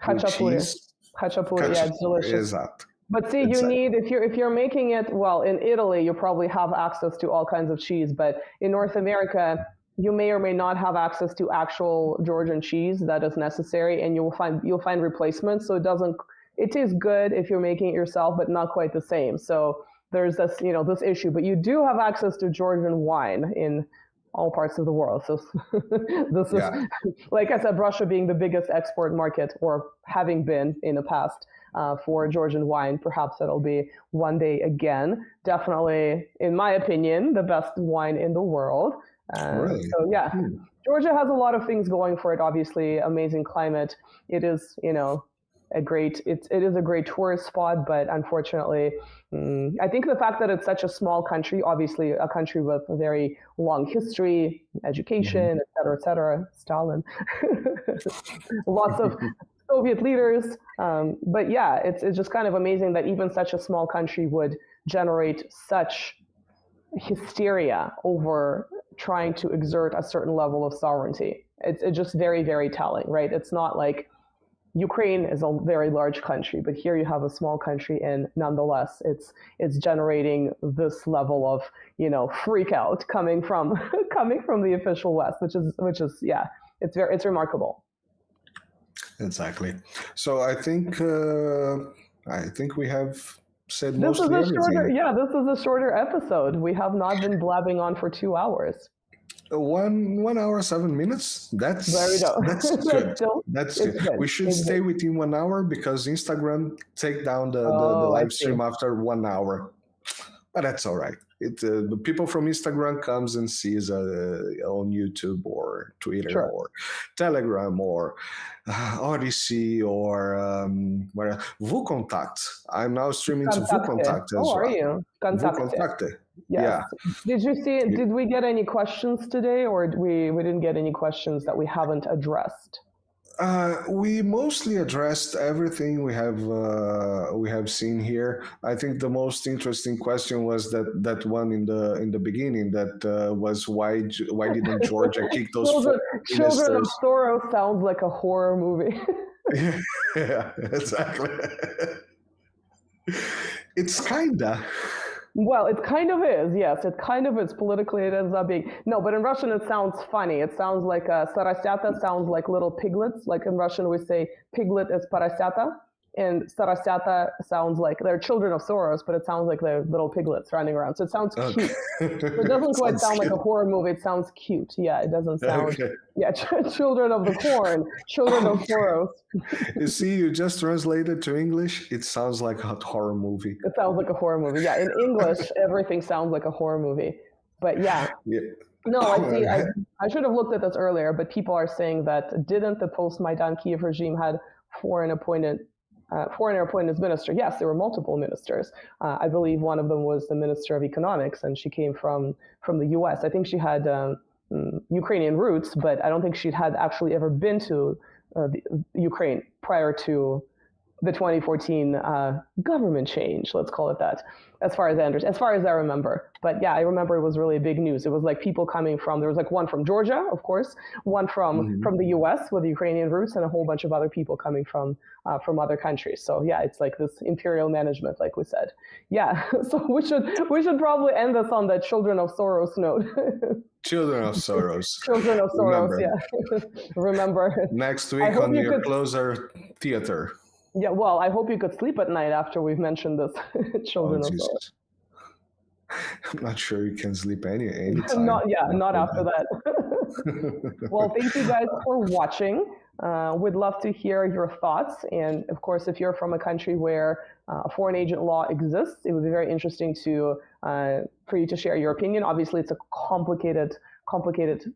Khachapuri, yeah, it's delicious. Exactly. But see, you need, if you're making it, well, in Italy, you probably have access to all kinds of cheese, but in North America, you may or may not have access to actual Georgian cheese that is necessary, and you'll find replacements. So it is good if you're making it yourself, but not quite the same. So there's this, this issue, but you do have access to Georgian wine in all parts of the world. So this is, like I said, Russia being the biggest export market, or having been in the past, for Georgian wine. Perhaps it'll be one day again. Definitely, in my opinion, the best wine in the world. Really? So yeah, Georgia has a lot of things going for it. Obviously, amazing climate. It is, it is a great tourist spot, but unfortunately, I think the fact that it's such a small country, obviously a country with a very long history, education, et cetera, Stalin, lots of Soviet leaders. But yeah, it's just kind of amazing that even such a small country would generate such hysteria over trying to exert a certain level of sovereignty. It's just very, very telling, right? It's not like Ukraine is a very large country, but here you have a small country, and nonetheless, it's generating this level of, freak out coming from the official West, which is it's remarkable. Exactly. So I think we have said mostly everything. This is a shorter episode. We have not been blabbing on for 2 hours. 1 hour 7 minutes. That's good. That's good. We should stay within 1 hour, because Instagram take down the live stream after 1 hour. But that's all right. The people from Instagram comes and sees on YouTube or Twitter or Telegram or Odyssey or WooContact. I'm now streaming to WooContact as well. How are you? WooContact. Yes. Yeah. Did we get any questions today, or we didn't get any questions that we haven't addressed? We mostly addressed everything we have seen here. I think the most interesting question was that one in the beginning, that was why didn't Georgia kick those Children of Soros sounds like a horror movie. Yeah, exactly. It's kinda. Well, it kind of is, yes. It kind of is. Politically, it ends up being. No, but in Russian, it sounds funny. It sounds like Sarasyata sounds like little piglets. Like in Russian, we say piglet is Parasyata. And Sarasyata sounds like they're children of Soros, but it sounds like they're little piglets running around. So it sounds cute. It doesn't quite sound like a horror movie. It sounds cute. Yeah, it doesn't sound. Okay. Yeah, children of the corn, children of Soros. You see, you just translated to English. It sounds like a horror movie. It sounds like a horror movie. Yeah, in English, everything sounds like a horror movie. But yeah. No, I see. I should have looked at this earlier, but people are saying that didn't the post-Maidan Kiev regime had foreign appointed minister? Yes, there were multiple ministers. I believe one of them was the Minister of Economics, and she came from the U.S. I think she had Ukrainian roots, but I don't think she'd had actually ever been to Ukraine prior to the 2014 government change, let's call it that, as far as I remember. But yeah, I remember it was really big news. It was like people coming from, there was like one from Georgia, of course, one from the US with Ukrainian roots, and a whole bunch of other people coming from other countries. So yeah, it's like this imperial management, like we said. Yeah, so we should probably end this on the children of Soros note. Children of Soros. Children of Soros, yeah. Remember. Next week on your closer theater. Yeah, well, I hope you could sleep at night after we've mentioned this. Children of Soros. I'm not sure you can sleep any time. Not after that. Well, thank you guys for watching. We'd love to hear your thoughts. And of course, if you're from a country where a foreign agent law exists, it would be very interesting for you to share your opinion. Obviously, it's a complicated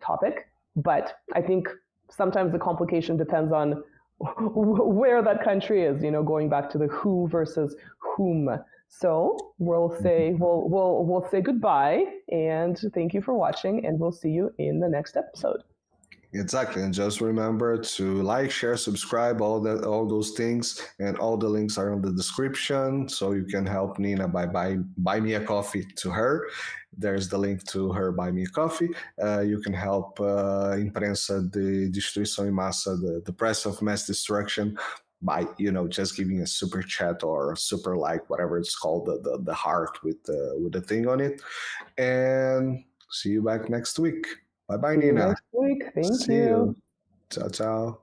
topic, but I think sometimes the complication depends on where that country is, going back to the who versus whom. So we'll say goodbye, and thank you for watching, and we'll see you in the next episode. Exactly, and just remember to like, share, subscribe, all those things, and all the links are in the description, so you can help Nina by buy me a coffee to her. There's the link to her buy me a coffee. You can help Imprensas, the Destruição, Massa, the press of mass destruction, by just giving a super chat or a super like, whatever it's called, the heart with the thing on it. And see you back next week. Bye bye, Nina. Next week. Thank See you. Ciao, ciao.